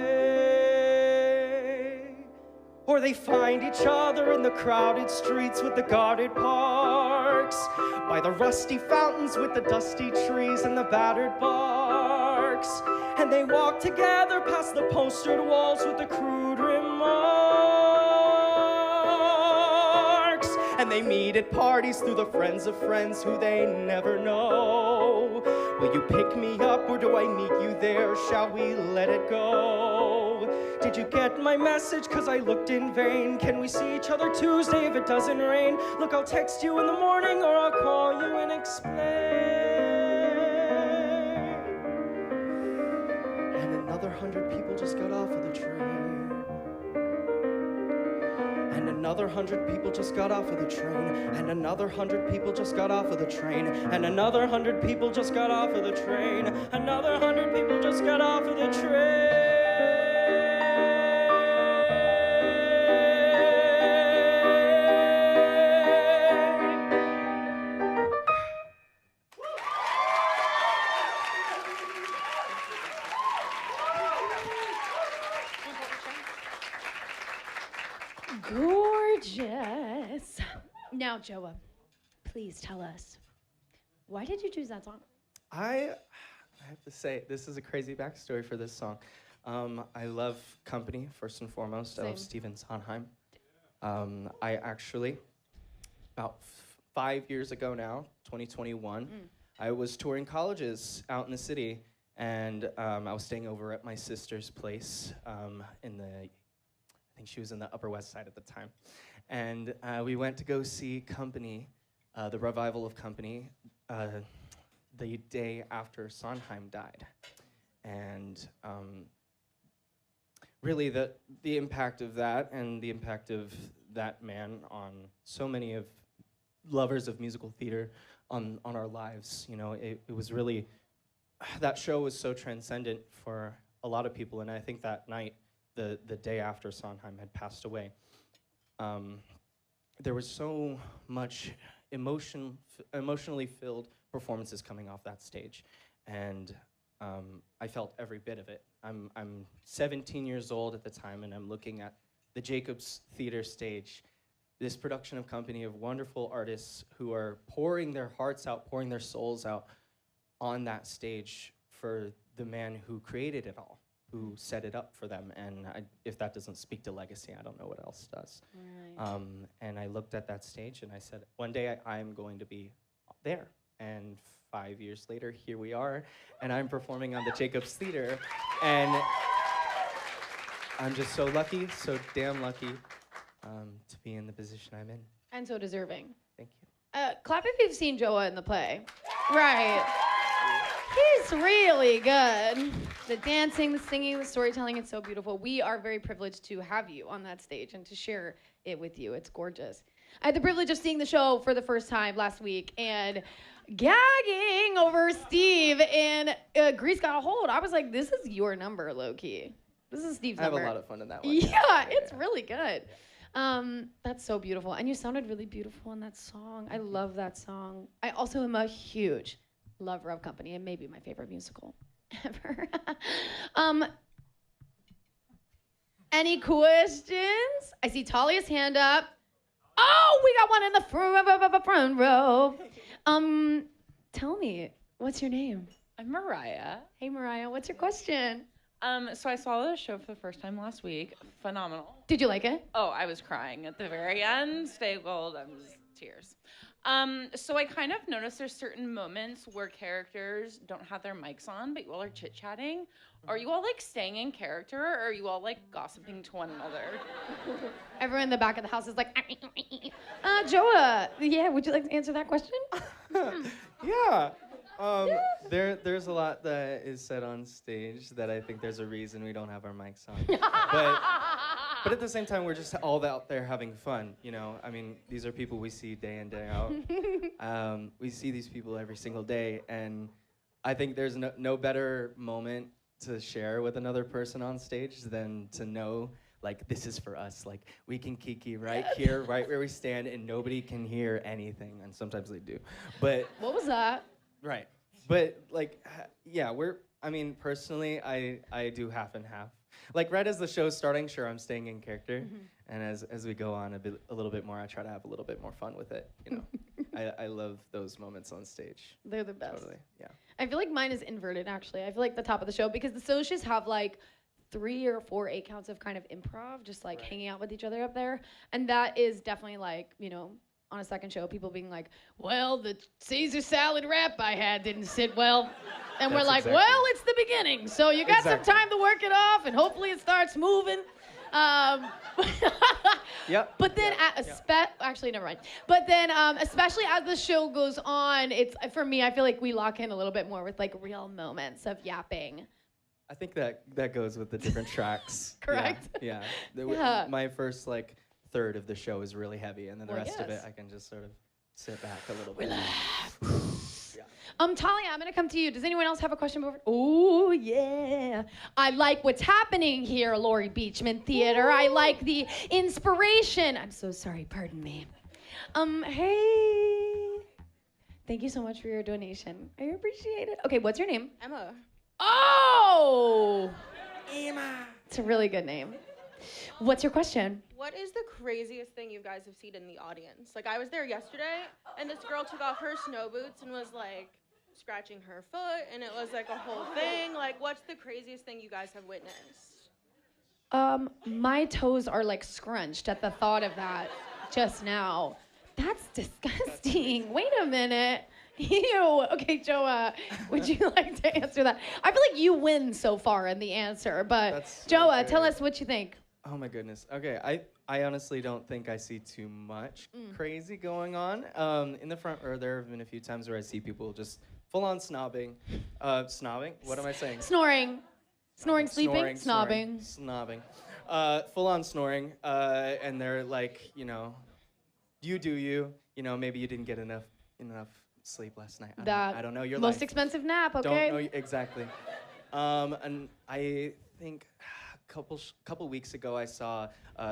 Or they find each other in the crowded streets with the guarded parks, by the rusty fountains with the dusty trees and the battered barks. And they walk together past the postered walls with the crude remarks. And they meet at parties through the friends of friends who they never know. Will you pick me up or do I meet you there? Shall we let it go? Did you get my message? Cause I looked in vain. Can we see each other Tuesday if it doesn't rain? Look, I'll text you in the morning or I'll call you and explain. And another 100 people just got off of the train. And another 100 people just got off of the train. And another 100 people just got off of the train. And another 100 people just got off of the train. Another 100 people just got off of the train. Gorgeous. Now, Joah, please tell us, why did you choose that song? I have to say, this is a crazy backstory for this song. I love company, first and foremost. Same. I love Stephen Sondheim. I actually, about 5 years ago now, 2021, I was touring colleges out in the city, and I was staying over at my sister's place in the, I think she was in the Upper West Side at the time. And we went to go see Company, the revival of Company, the day after Sondheim died. And really the impact of that and the impact of that man on so many of lovers of musical theater on our lives, you know, it was really, that show was so transcendent for a lot of people, and I think that night, the day after Sondheim had passed away, there was so much emotionally filled performances coming off that stage, and I felt every bit of it. I'm 17 years old at the time, and I'm looking at the Jacobs Theater stage, this production of Company of wonderful artists who are pouring their hearts out, pouring their souls out on that stage for the man who created it all, who set it up for them. And if that doesn't speak to legacy, I don't know what else does. Right. And I looked at that stage and I said, one day I'm going to be there. And 5 years later, here we are, and I'm performing on the Jacobs Theater. And I'm just so lucky, so damn lucky to be in the position I'm in. And so deserving. Thank you. Clap if you've seen Joah in the play. Right. He's really good. The dancing, the singing, the storytelling, it's so beautiful. We are very privileged to have you on that stage and to share it with you. It's gorgeous. I had the privilege of seeing the show for the first time last week and gagging over Steve in Grease Got a Hold. I was like, this is your number, low-key. This is Steve's number. I have a lot of fun in that one. Yeah, it's really good. That's so beautiful. And you sounded really beautiful in that song. I love that song. I also am a huge lover of Company and maybe my favorite musical ever. Any questions? I see Talia's hand up. Oh, we got one in the front row. Tell me, what's your name? I'm Mariah. Hey, Mariah, what's your question? So I saw the show for the first time last week. Phenomenal. Did you like it? Oh, I was crying at the very end. Stay gold. I was tears. So I kind of noticed there's certain moments where characters don't have their mics on, but you all are chit-chatting. Are you all like staying in character, or are you all like gossiping to one another? Everyone in the back of the house is like, Joah, yeah, would you like to answer that question? Yeah. There's a lot that is said on stage that I think there's a reason we don't have our mics on. But at the same time, we're just all out there having fun, you know? I mean, these are people we see day in, day out. We see these people every single day, and I think there's no better moment to share with another person on stage than to know, like, this is for us. Like, we can kiki right here, right where we stand, and nobody can hear anything, and sometimes they do. But what was that? Right. But, like, yeah, personally, I do half and half. Like, right as the show's starting, sure, I'm staying in character. Mm-hmm. And as we go on a little bit more, I try to have a little bit more fun with it, you know. I love those moments on stage. They're the best. Totally, yeah. I feel like mine is inverted, actually. I feel like the top of the show, because the socials have, like, 3 or 4 8 counts of kind of improv, just, like, hanging out with each other up there. And that is definitely, like, you know, on a second show, people being like, well, the Caesar salad wrap I had didn't sit well. And we're like, well, it's the beginning. So you got some time to work it off, and hopefully it starts moving. Yep. But then, actually, never mind. But then, especially as the show goes on, it's, for me, I feel like we lock in a little bit more with, like, real moments of yapping. I think that goes with the different tracks. Correct? Yeah. My first, like, third of the show is really heavy, and then the rest of it, I can just sort of sit back a little bit. Talia, I'm gonna come to you. Does anyone else have a question before? Oh, yeah. I like what's happening here, Laurie Beachman Theater. Ooh. I like the inspiration. I'm so sorry, pardon me. Hey. Thank you so much for your donation. I appreciate it. Okay, what's your name? Emma. Oh! Emma. It's a really good name. What's your question? What is the craziest thing you guys have seen in the audience? Like, I was there yesterday, and this girl took off her snow boots and was, like, scratching her foot, and it was, like, a whole thing. Like, what's the craziest thing you guys have witnessed? My toes are, like, scrunched at the thought of that just now. That's disgusting. Wait a minute. Ew. Okay, Joah, would you like to answer that? I feel like you win so far in the answer, but Joah, tell us what you think. Oh my goodness. Okay, I honestly don't think I see too much crazy going on. In the front row, there have been a few times where I see people just full-on snobbing. Snobbing? What am I saying? Snoring. Snoring, sleeping, snobbing. Snobbing. Full-on snoring, and they're like, you know, you do you. You know, maybe you didn't get enough sleep last night. I don't know your most life. expensive nap, okay? Don't know exactly. And I think couple weeks ago I saw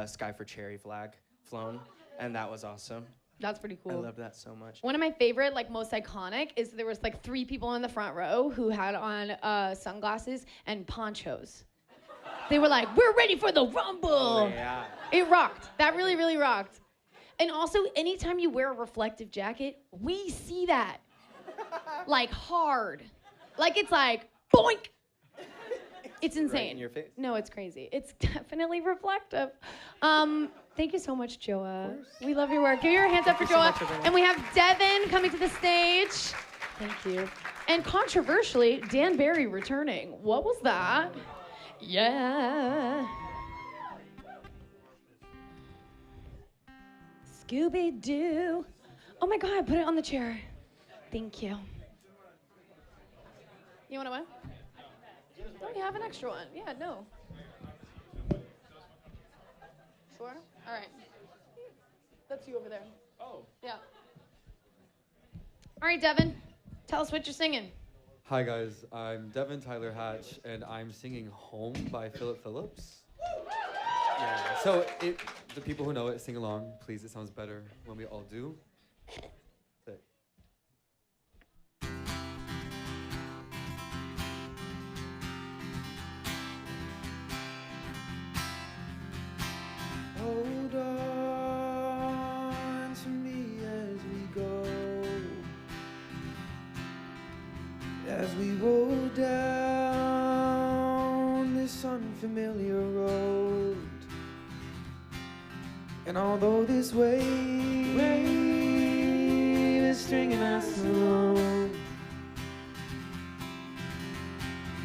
Sky for Cherry flag flown, and that was awesome. That's pretty cool. I love that so much. One of my favorite, like most iconic, is there was like 3 people in the front row who had on sunglasses and ponchos. They were like, "We're ready for the rumble." Oh, yeah. It rocked. That really, really rocked. And also, anytime you wear a reflective jacket, we see that. Like, hard. Like, it's like, boink! It's insane. Right in your face. No, it's crazy. It's definitely reflective. Thank you so much, Joah. We love your work. Give your hands up for Joah. And we have Devin coming to the stage. Thank you. And controversially, Dan Barry returning. What was that? Yeah. Scooby-Doo. Oh my God, put it on the chair. Thank you. You want one? Don't you have an extra one? Yeah, no. Sure? All right. That's you over there. Oh. Yeah. All right, Devin. Tell us what you're singing. Hi guys, I'm Devin Tyler Hatch, and I'm singing "Home" by Philip Phillips. Yeah. So, the people who know it, sing along, please. It sounds better when we all do. That's it. Hold on to me as we go, as we roll down this unfamiliar road. And although this wave is stringing us along,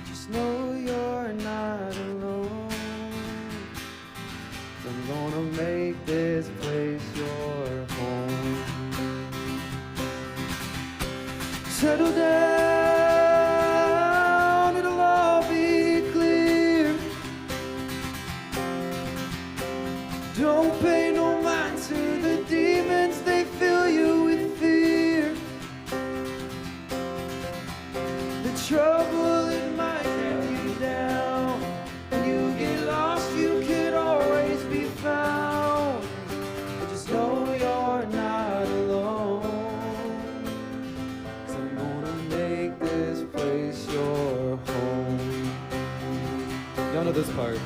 just know you're not alone. I'm gonna make this place your home. Settle down, it'll all be clear. Don't pay no mind to the demons, they fill you with fear. The trouble it might bring you down. When you get lost, you could always be found. But just know you're not alone. 'Cause I'm gonna make this place your home. Y'all know this part.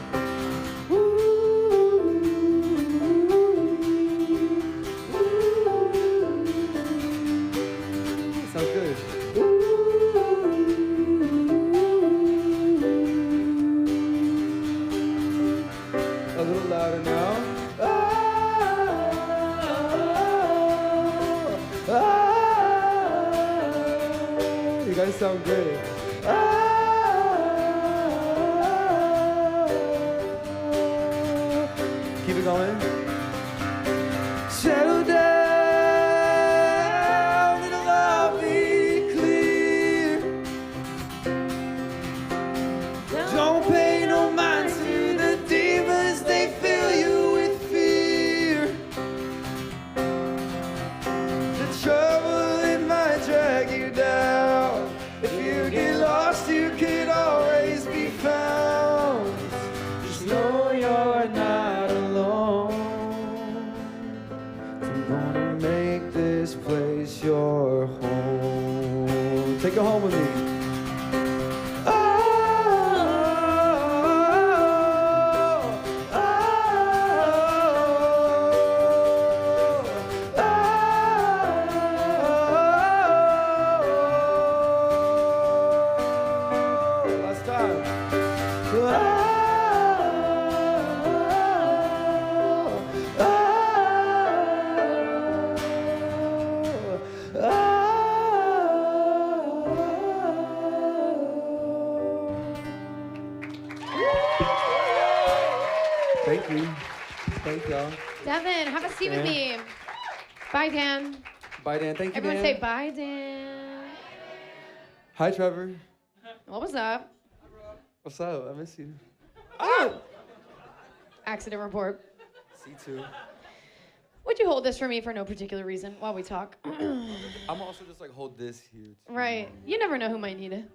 Sounds good. A little louder now. You guys sound great. Keep it going. Settle down, it'll all be clear. Don't pay no mind to the demons, they fill you with fear. The trouble it might drag you down. If you get lost, you could always be found. Just know you're not alone. I'm gonna make this place your home. Take it home with me. Last time. Thank you. Thank y'all. Devin, have a seat with me. Bye, Dan. Bye, Dan. Thank you, Everyone Dan. say bye, Dan. Hi, Trevor. What was up? What's up? I miss you. Oh! Accident report. C2. Would you hold this for me for no particular reason while we talk? I'm also just like hold this here too, Right. You never know who might need it.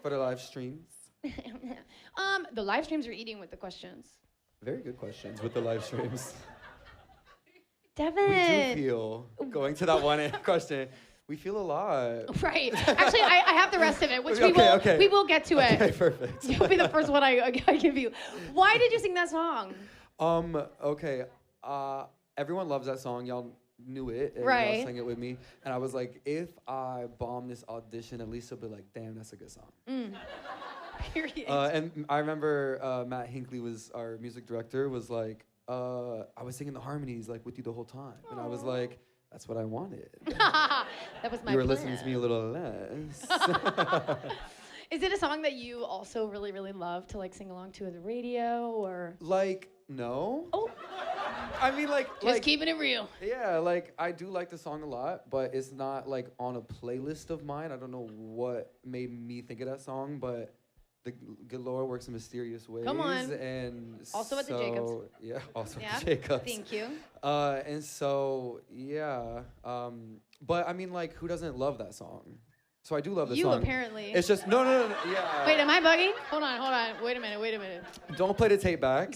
for the live streams. The live streams are eating with the questions. Very good questions with the live streams. Devin. We do feel, going to that one question, we feel a lot. Right. Actually, I have the rest of it, which Okay, we will get to it. Okay, perfect. You'll be the first one I give you. Why did you sing that song? Okay. Everyone loves that song. Y'all knew it. And Right. y'all sang it with me. And I was like, if I bomb this audition, at least they'll be like, damn, that's a good song. Period. And I remember Matt Hinckley was our music director, was like, I was singing the harmonies like with you the whole time. And I was like, that's what I wanted. That was my You were plan. listening to me a little less. Is it a song that you also really, really love to like sing along to at the radio or? Like, no. Oh. I mean, Just keeping it real. Yeah, I do like the song a lot, but it's not on a playlist of mine. I don't know what made me think of that song, but the good Lord works in mysterious ways. Come on. And Also at the Jacobs. Yeah, also at the Jacobs. Thank you. And so, yeah. But I mean, who doesn't love that song? So I do love the song. You apparently. It's just, no, yeah. Wait, am I bugging? Hold on. Wait a minute. Don't play the tape back.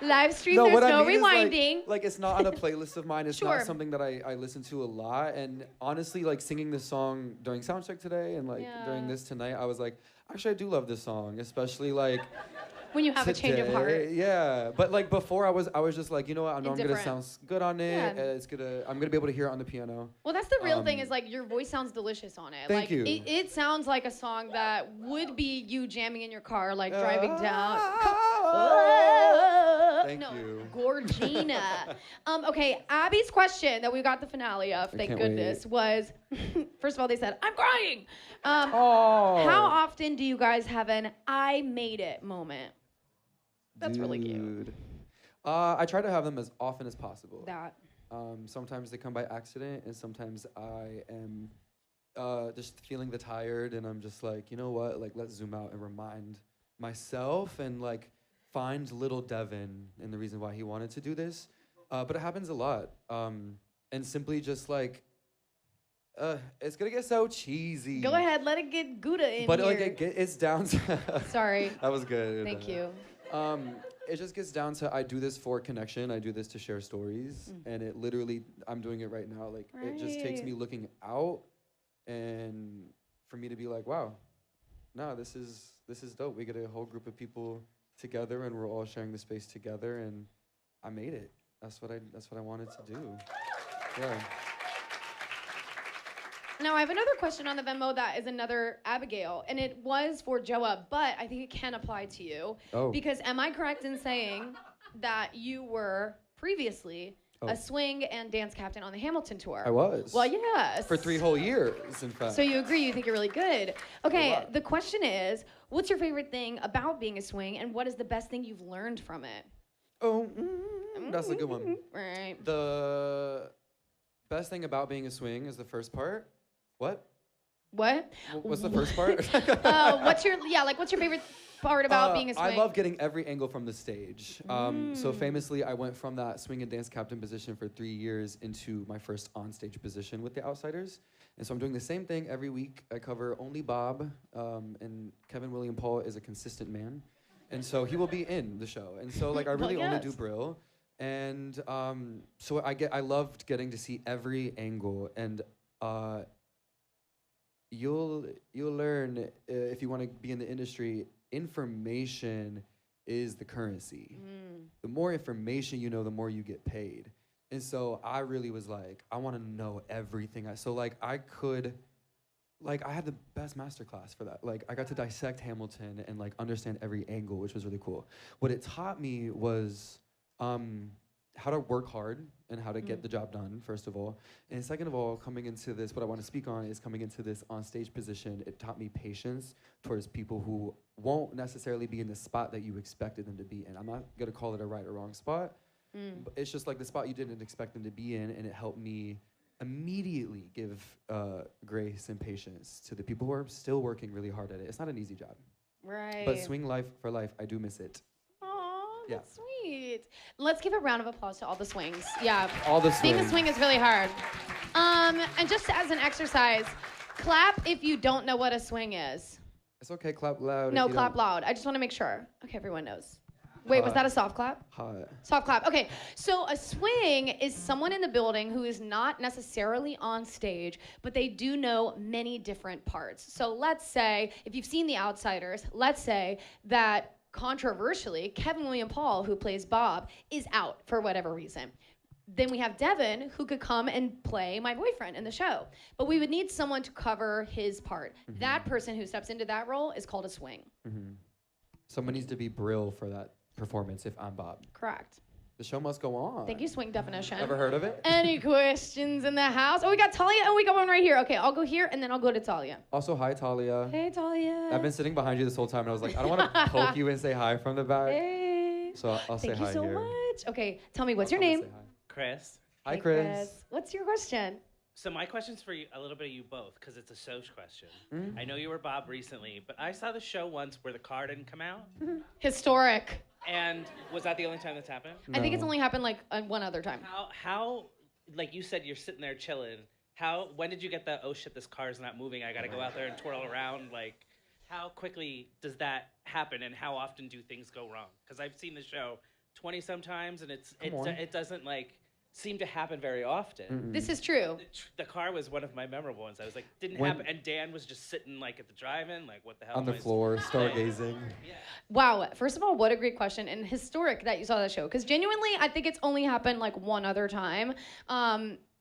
Live stream, No, there's what I no mean is, rewinding. it's not on a playlist of mine. It's Sure. not something that I listen to a lot. And honestly, singing this song during soundcheck today and during this tonight, I was like, actually, I do love this song, especially when you have a change of heart. Yeah, but before I was just you know what, I know I'm gonna Indifferent. sound good on it. Yeah. I'm gonna be able to hear it on the piano. Well, that's the real thing is your voice sounds delicious on it. Thank you. It sounds like a song that would be you jamming in your car, driving down. Thank you. Gorgina. Okay, Abby's question that we got the finale of, thank can't goodness, was first of all, they said, I'm crying. Oh. How often do you guys have an I made it moment? That's really cute. I try to have them as often as possible. That. Sometimes they come by accident, and sometimes I am just feeling the tired, and I'm just you know what, let's zoom out and remind myself and find little Devin and the reason why he wanted to do this. But it happens a lot. And simply just it's gonna get so cheesy. Go ahead, let it get Gouda in but here. It's down to Sorry. That was good. Thank you. It just gets down to I do this for connection. I do this to share stories, and it literally I'm doing it right now. It just takes me looking out, and for me to be wow, no, this is dope. We get a whole group of people together, and we're all sharing the space together, and I made it. That's what I wanted to do. Yeah. Now, I have another question on the Venmo that is another Abigail, and it was for Joah, but I think it can apply to you. Oh. Because am I correct in saying that you were previously a swing and dance captain on the Hamilton tour? I was. Well, yes. For 3 whole years, in fact. So you agree, you think you're really good. Okay, the question is, what's your favorite thing about being a swing, and what is the best thing you've learned from it? Oh, that's a good one. Right. The best thing about being a swing is the first part. What? What's the first part? What's your favorite part about being a swing? I love getting every angle from the stage. So famously, I went from that swing and dance captain position for 3 years into my first onstage position with the Outsiders. And so I'm doing the same thing every week. I cover only Bob, and Kevin William Paul is a consistent man. And so he will be in the show. And so I really only do Brill. And so I loved getting to see every angle. And you'll learn if you want to be in the industry, information is the currency. The more information you know, the more you get paid. And so I really was I want to know everything. I had the best masterclass for that. I got to dissect Hamilton and understand every angle, which was really cool. What it taught me was how to work hard and how to get the job done, first of all. And second of all, coming into this, what I want to speak on is coming into this on-stage position, it taught me patience towards people who won't necessarily be in the spot that you expected them to be in. I'm not going to call it a right or wrong spot, but it's just the spot you didn't expect them to be in, and it helped me immediately give grace and patience to the people who are still working really hard at it. It's not an easy job. Right. But swing life for life, I do miss it. That's sweet. Let's give a round of applause to all the swings. Yeah. All the Being a swings. swing is really hard. And just as an exercise, clap if you don't know what a swing is. It's okay, clap loud. No, if you clap don't. loud. I just want to make sure. Okay, everyone knows. Wait, was that a soft clap? Hot. Soft clap. Okay, so a swing is someone in the building who is not necessarily on stage, but they do know many different parts. So let's say, if you've seen The Outsiders, let's say that controversially, Kevin William Paul, who plays Bob, is out for whatever reason. Then we have Devin, who could come and play my boyfriend in the show. But we would need someone to cover his part. That person who steps into that role is called a swing. Someone needs to be Brill for that performance if I'm Bob. Correct. The show must go on. Thank you, swing definition. Ever heard of it? Any questions in the house? Oh, we got Talia, and we got one right here. Okay, I'll go here, and then I'll go to Talia. Also, hi, Talia. Hey, Talia. I've been sitting behind you this whole time, and I was like, I don't want to poke you and say hi from the back. Hey. So I'll say Thank hi you so here. much. Okay, tell me, what's your name? Chris. Hi, Hey, Chris. What's your question? So my question's for you, a little bit of you both, because it's a social question. Mm. I know you were Bob recently, but I saw the show once where the car didn't come out. Historic. And was that the only time that's happened? I think it's only happened like one other time. How, like you said, you're sitting there chilling. When did you get the, oh shit, this car's not moving, I gotta go out there and twirl around? Like, how quickly does that happen, and how often do things go wrong? Because I've seen the show 20 sometimes, and it doesn't like seem to happen very often. Mm-mm. This is true. The car was one of my memorable ones. I was like, didn't When- happen, and Dan was just sitting like at the drive-in, like, what the hell? On the am I floor, supposed to do? stargazing. Wow. First of all, what a great question, and historic that you saw that show. Because genuinely, I think it's only happened like one other time.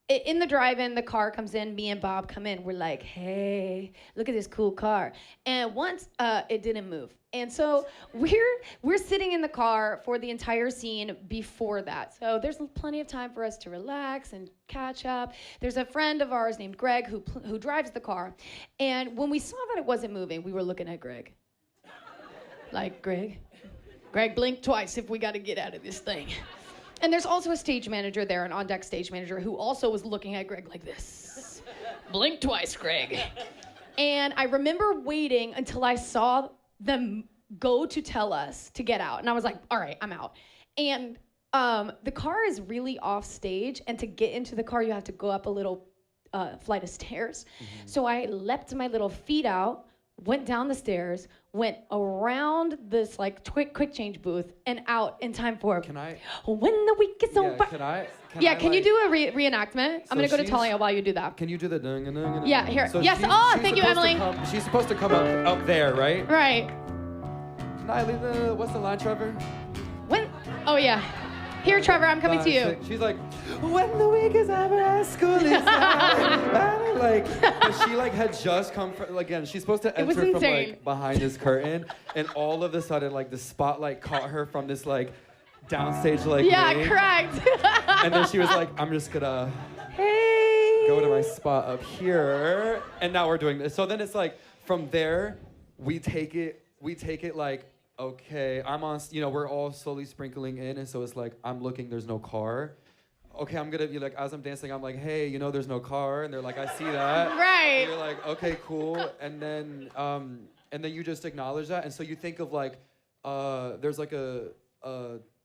In the drive-in, the car comes in. Me and Bob come in. We're like, "Hey, look at this cool car." And once it didn't move, and so we're sitting in the car for the entire scene before that. So there's plenty of time for us to relax and catch up. There's a friend of ours named Greg who drives the car, and when we saw that it wasn't moving, we were looking at Greg. Like, Greg, blink twice if we got to get out of this thing. And there's also a stage manager there, an on-deck stage manager, who also was looking at Greg like this. Blink twice, Greg. And I remember waiting until I saw them go to tell us to get out. And I was like, all right, I'm out. And the car is really off stage, and to get into the car, you have to go up a little flight of stairs. Mm-hmm. So I leapt my little feet out, went down the stairs, went around this like quick change booth and out in time for when the week is over. Can you do a reenactment? I'm gonna go to Talia while you do that. Can you do the Yeah, here. So Yes. she's Thank you, supposed to Emily. she's supposed to come up there, right? Right. Niley, what's the line, Trevor? Oh yeah. Here, Trevor, I'm coming to you. She's like, when the week is over, school is out. Like, but she like had just come from, again, she's supposed to enter from like behind this curtain, and all of a sudden, like the spotlight caught her from this like downstage like thing. Correct. And then she was like, I'm just gonna go to my spot up here, and now we're doing this. So then it's like, from there, we take it like, okay, I'm on, we're all slowly sprinkling in, and so it's like, I'm looking, there's no car. Okay, I'm gonna be like, as I'm dancing, I'm like, hey, there's no car, and they're like, I see that. Right. And you're like, okay, cool, and then you just acknowledge that, and so you think of like, there's like a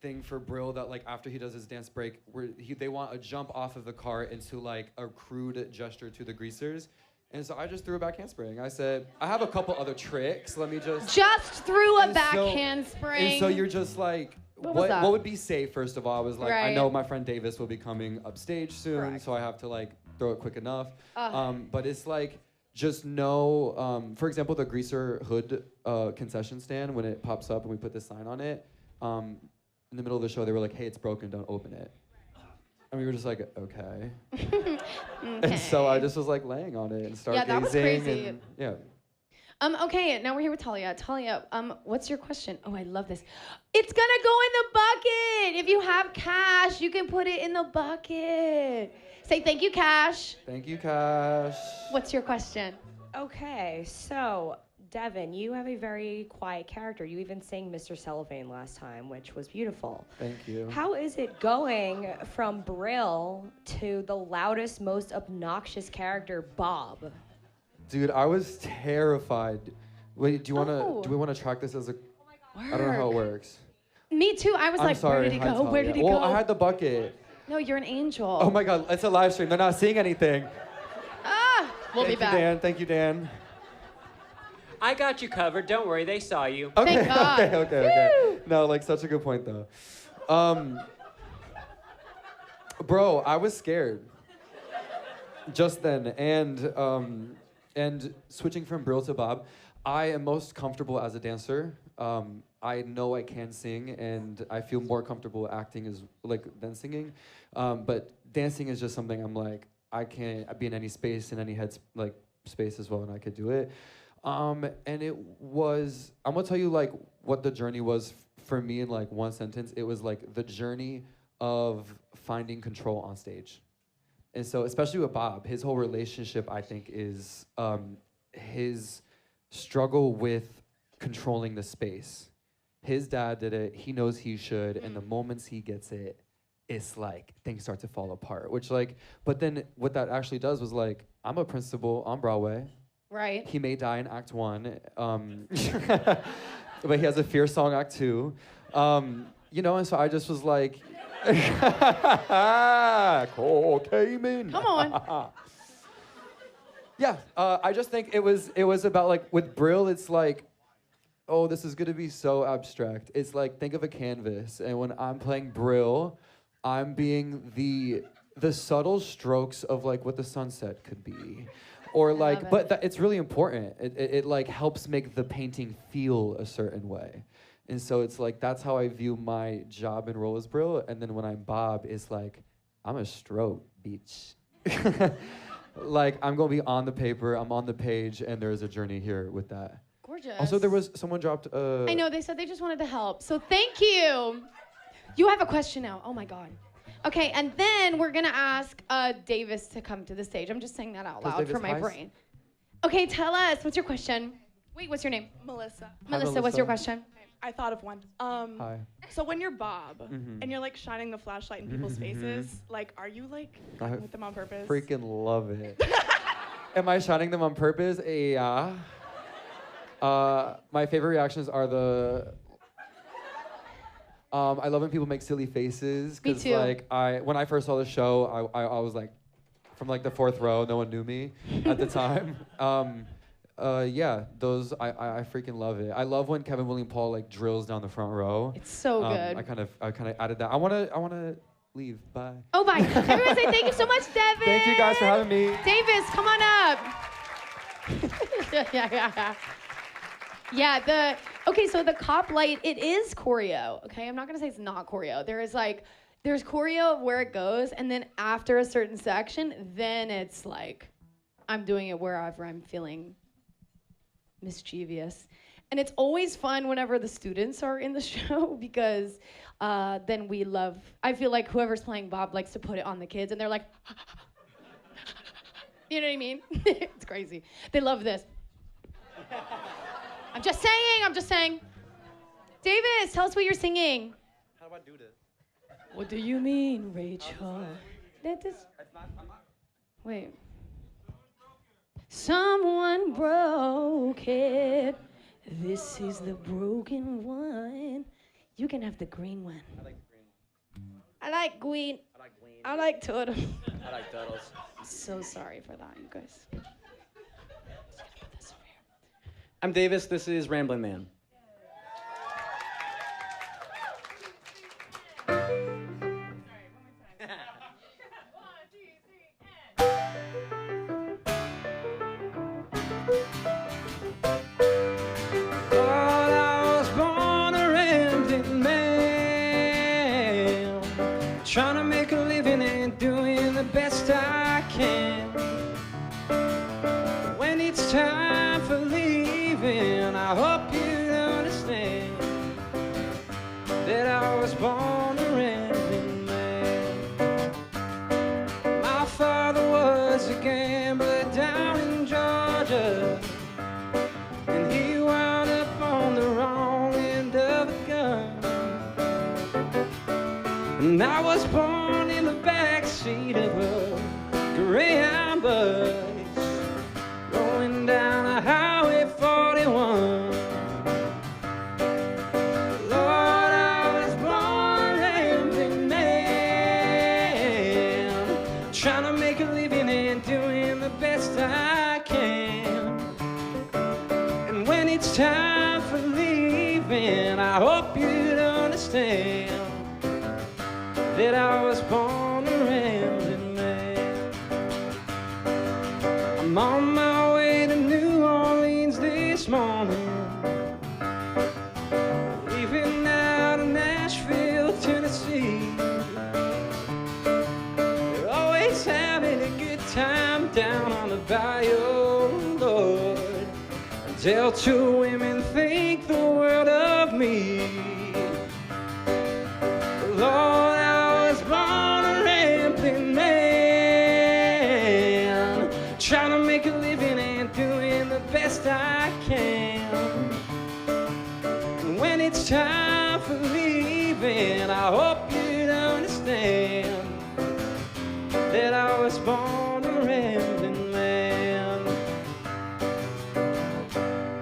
thing for Brill that like after he does his dance break, where they want a jump off of the car into like a crude gesture to the greasers. And so I just threw a back handspring. I said, I have a couple other tricks. Let me just threw a back handspring. And so you're just like, what would be safe, first of all? I was like, I know my friend Davis will be coming upstage soon, so I have to like throw it quick enough. But it's like, just know, for example, the greaser hood concession stand, when it pops up and we put this sign on it, in the middle of the show, they were like, hey, it's broken, don't open it. And we were just like, okay. And so I just was like laying on it and stargazing. Yeah, that was crazy. And, yeah. Okay, now we're here with Talia. Talia, what's your question? Oh, I love this. It's gonna go in the bucket. If you have cash, you can put it in the bucket. Say thank you, Cash. Thank you, Cash. What's your question? Okay, so Devin, you have a very quiet character. You even sang Mr. Cellophane last time, which was beautiful. Thank you. How is it going from Brill to the loudest, most obnoxious character, Bob? Dude, I was terrified. Wait, do we want to track this as a... I don't know how it works. Me too. I was like, sorry. where did he go? Where did he Well, go? I had the bucket. No, you're an angel. Oh my God, it's a live stream. They're not seeing anything. We'll be back. Thank you, Dan. I got you covered. Don't worry, they saw you. Okay, Thank God. okay. No, like such a good point though. Bro, I was scared just then, and switching from Brill to Bob, I am most comfortable as a dancer. I know I can sing, and I feel more comfortable acting than singing. But dancing is just something I'm like, I can't be in any space, in any head space as well, and I could do it. And it was, I'm gonna tell you like what the journey was for me in like one sentence. It was like the journey of finding control on stage. And so, especially with Bob, his whole relationship, I think, is his struggle with controlling the space. His dad did it. He knows he should. And the moments he gets it, it's like things start to fall apart. Which like, but then what that actually does was like, I'm a principal on Broadway. Right. He may die in Act 1. But he has a Fear song Act 2. You know, and so I just was like, Cole came in. Come on. Yeah, I just think it was about like with Brill, it's like, oh, this is gonna be so abstract. It's like think of a canvas, and when I'm playing Brill, I'm being the subtle strokes of like what the sunset could be, or like, but it's really important. It like helps make the painting feel a certain way, and so it's like that's how I view my job and role as Brill. And then when I'm Bob, it's like I'm a stroke, bitch. Like, I'm going to be on the paper, I'm on the page, and there's a journey here with that. Gorgeous. Also, there was, someone dropped I know, they said they just wanted to help. So thank you. You have a question now. Oh, my God. Okay, and then we're going to ask Davis to come to the stage. I'm just saying that out loud for my brain. Okay, tell us. What's your question? Wait, what's your name? Melissa. Melissa, what's your question? I thought of one. Hi. So when you're Bob and you're like shining the flashlight in people's faces, like, are you like with them on purpose? Freaking love it. Am I shining them on purpose? Yeah. My favorite reactions are the. I love when people make silly faces. Me too. Like when I first saw the show, I was like, from like the 4th row, no one knew me at the time. Yeah, those I freaking love it. I love when Kevin William Paul like drills down the front row. It's so good. I kind of added that. I wanna leave. Bye. Oh, bye. Everyone say thank you so much, Devin. Thank you guys for having me. Davis, come on up. Yeah. Okay. So the cop light, it is choreo. Okay, I'm not gonna say it's not choreo. There's choreo of where it goes, and then after a certain section, then it's like I'm doing it wherever I'm feeling mischievous. And it's always fun whenever the students are in the show because then I feel like whoever's playing Bob likes to put it on the kids and they're like, you know what I mean? It's crazy. They love this. I'm just saying. Davis, tell us what you're singing. How do I do this? What do you mean, Rachel? Wait. Someone broke it. This is the broken one. You can have the green one. I like green. I like turtle. I like turtles. I'm so sorry for that, you guys. I'm Davis. This is Ramblin' Man. Trying to make a living and doing the best I can. When it's time for leaving, I hope you understand that I was born a rambling man. My father was a gambler down in Georgia, and he wound up on the wrong end of a gun. And I was born in the backseat of a Greyhound bus, going down a Highway 41. Lord, I was born a rambling man, trying to make a living and doing the best I can. And when it's time for leaving, I hope you'd understand that I was born a rambling man. I'm on my way to New Orleans this morning, leaving out of Nashville, Tennessee. They're always having a good time down on the bayou, Lord, until two women think the world of me. Lord, trying to make a living and doing the best I can. And when it's it's time for leaving. I hope you'd understand that I was born a rambling man.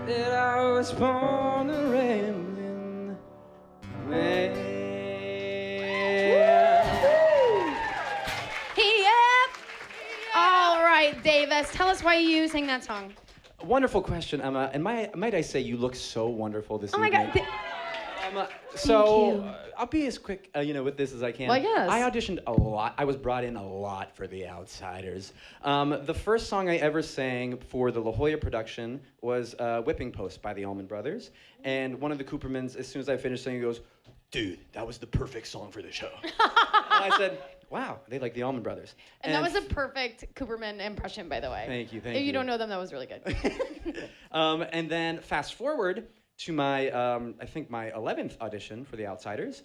That I was born a rambling man. All right, Davis, tell us why you sang that song. Wonderful question, Emma. And might I say you look so wonderful this evening. Oh my God. I'll be as quick, with this as I can. Well, yes. I auditioned a lot. I was brought in a lot for The Outsiders. The first song I ever sang for the La Jolla production was Whipping Post by the Allman Brothers. And one of the Coopermans, as soon as I finished singing, goes, "Dude, that was the perfect song for the show." And I said, wow, they like the Allman Brothers. And that was a perfect Cooperman impression, by the way. Thank you. If you don't know them, that was really good. And then fast forward to my, I think my 11th audition for The Outsiders.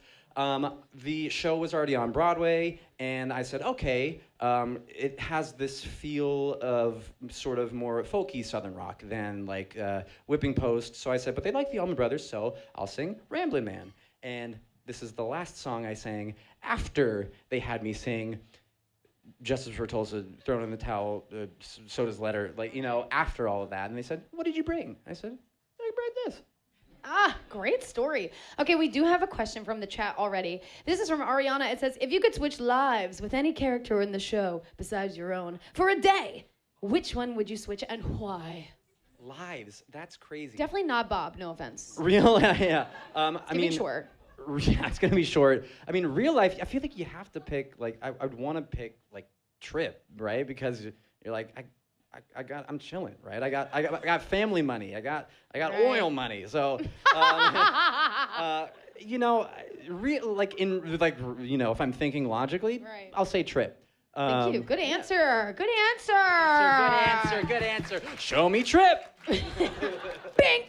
The show was already on Broadway, and I said, okay, it has this feel of sort of more folky Southern rock than like Whipping Post. So I said, but they like the Allman Brothers, so I'll sing Ramblin' Man. And this is the last song I sang after they had me sing Justice for Tulsa, Thrown in the Towel, Soda's Letter, after all of that. And they said, what did you bring? I said, I brought this. Ah, great story. Okay, we do have a question from the chat already. This is from Ariana. It says, if you could switch lives with any character in the show besides your own for a day, which one would you switch and why? Lives? That's crazy. Definitely not Bob, no offense. Real, yeah. It's gonna be short. Yeah, it's gonna be short. I mean, real life, I feel like you have to pick, I'd want to pick, Trip, right? Because you're like, I'm chilling, right? I got family money. I got oil money. So, if I'm thinking logically, right. I'll say Trip. Thank you. Good answer. Yeah. Good answer. Good answer. Show me Trip. Bing.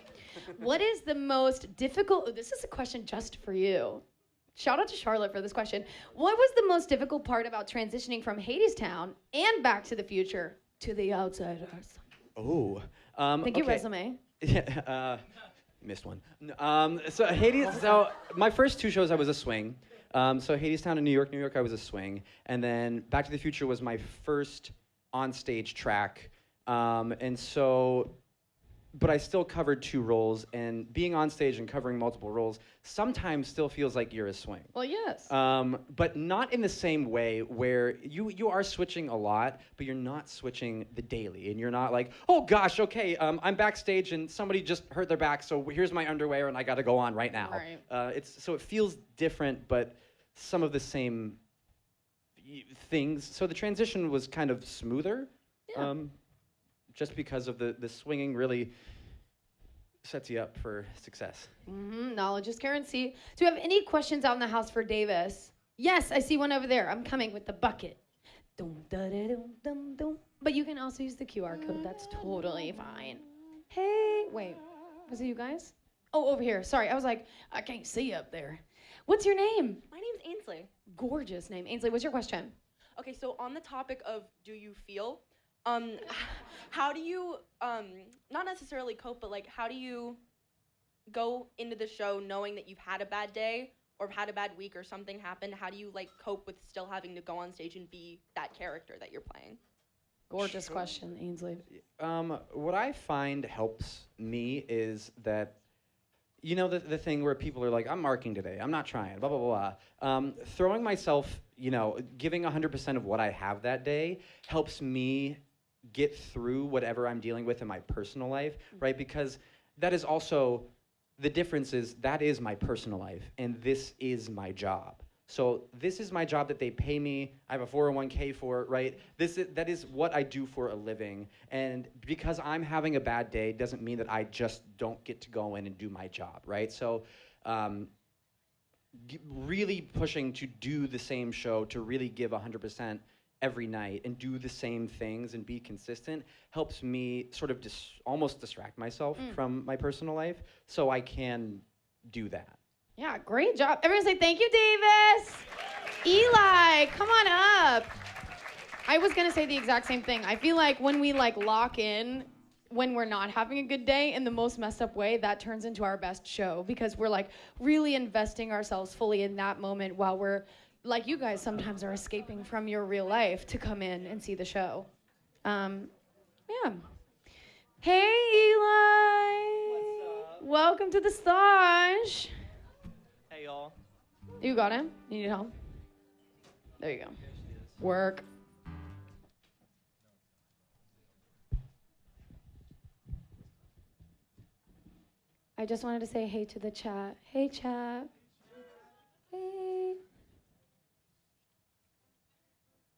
What is the most difficult? This is a question just for you. Shout out to Charlotte for this question. What was the most difficult part about transitioning from Hadestown and Back to the Future to The Outsiders? Oh. Thank you, resume. Yeah. Missed one. So my first two shows I was a swing. So Hadestown in New York, I was a swing. And then Back to the Future was my first onstage track. But I still covered two roles, and being on stage and covering multiple roles sometimes still feels like you're a swing. Well, yes. But not in the same way where you are switching a lot, but you're not switching the daily, and you're not like, oh gosh, okay, I'm backstage and somebody just hurt their back, so here's my underwear and I got to go on right now. Right. So it feels different, but some of the same things. So the transition was kind of smoother. Yeah. Just because of the swinging really sets you up for success. Knowledge is currency. Do you have any questions out in the house for Davis? Yes, I see one over there. I'm coming with the bucket. But you can also use the QR code. That's totally fine. Hey, wait, was it you guys? Oh, over here. Sorry, I was like, I can't see up there. What's your name? My name's Ainsley. Gorgeous name. Ainsley, what's your question? Okay, so on the topic of do you feel, how do you, not necessarily cope, but how do you go into the show knowing that you've had a bad day or had a bad week or something happened? How do you cope with still having to go on stage and be that character that you're playing? Gorgeous question, Ainsley. What I find helps me is that, the thing where people are like, I'm marking today, I'm not trying, blah, blah, blah. Throwing myself, giving 100% of what I have that day helps me get through whatever I'm dealing with in my personal life, right? Because that is also, the difference is that is my personal life and this is my job. So this is my job that they pay me, I have a 401k for, right? That is what I do for a living. And because I'm having a bad day doesn't mean that I just don't get to go in and do my job, right? So really pushing to do the same show, to really give 100% every night and do the same things and be consistent helps me sort of almost distract myself from my personal life so I can do that. Yeah, great job. Everyone say thank you, Davis. Eli, come on up. I was going to say the exact same thing. I feel like when we lock in, when we're not having a good day in the most messed up way, that turns into our best show because we're like really investing ourselves fully in that moment while we're, like you guys sometimes are escaping from your real life to come in and see the show. Yeah. Hey, Eli. What's up? Welcome to the stage. Hey, y'all. You got him? You need help? There you go. Work. I just wanted to say hey to the chat. Hey, chat. Hey.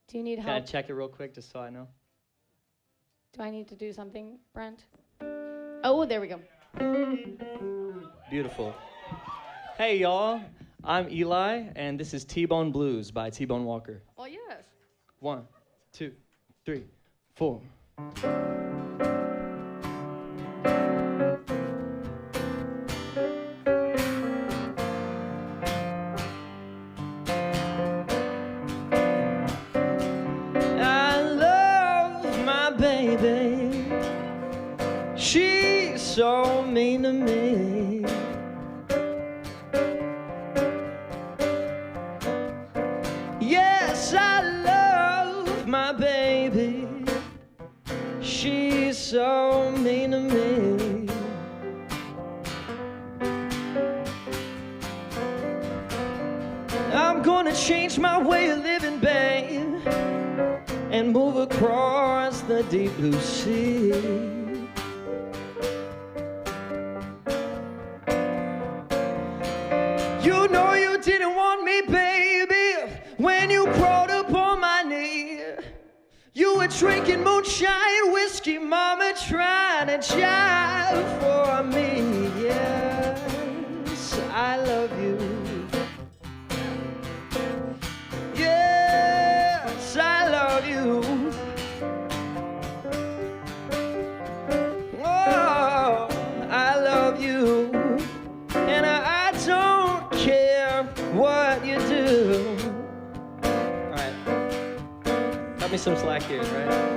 Do you need Can I help? check it real quick just so I know? Do I need to do something, Brent? Oh, there we go. Beautiful. Hey, y'all. I'm Eli, and this is T-Bone Blues by T-Bone Walker. Oh, yes. 1, 2, 3, 4. She's so mean to me. Yes, I love my baby. She's so mean to me. I'm gonna change my way of living, babe, and move across the deep blue sea. You know you didn't want me, baby, when you crawled up on my knee. You were drinking moonshine whiskey, mama, trying to jive for me. Yes, I love you. Yes, I love you. Oh, I love you. And I don't care what you do. All right. Cut me some slack here, right?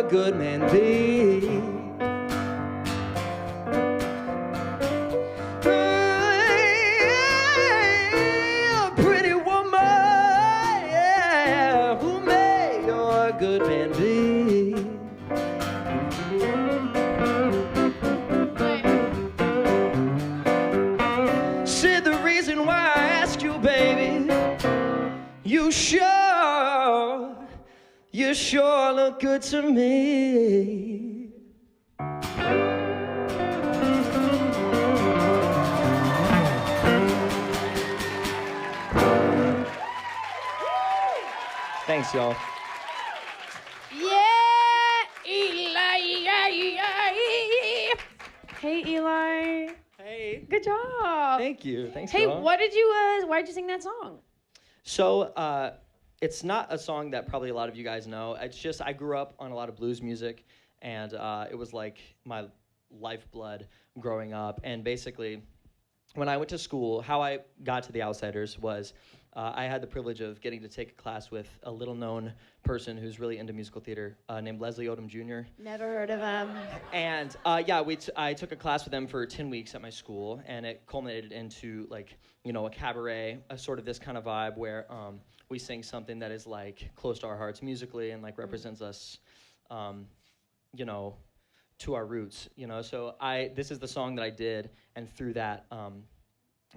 Good man be. Hey, pretty woman, yeah, who may your good man be? Said the reason why I ask you, baby, you sure look good to me. Thanks, y'all. Yeah, Eli. Hey, Eli. Hey. Good job. Thank you. Thanks, Hey, y'all. why'd you sing that song? So, it's not a song that probably a lot of you guys know. It's just I grew up on a lot of blues music, and it was like my lifeblood growing up. And basically, when I went to school, how I got to the Outsiders was I had the privilege of getting to take a class with a little-known person who's really into musical theater named Leslie Odom Jr. Never heard of him. And I took a class with him for 10 weeks at my school, and it culminated into like, a cabaret, a sort of this kind of vibe where we sing something that is like close to our hearts musically and like represents us, to our roots, So this is the song that I did, and through that,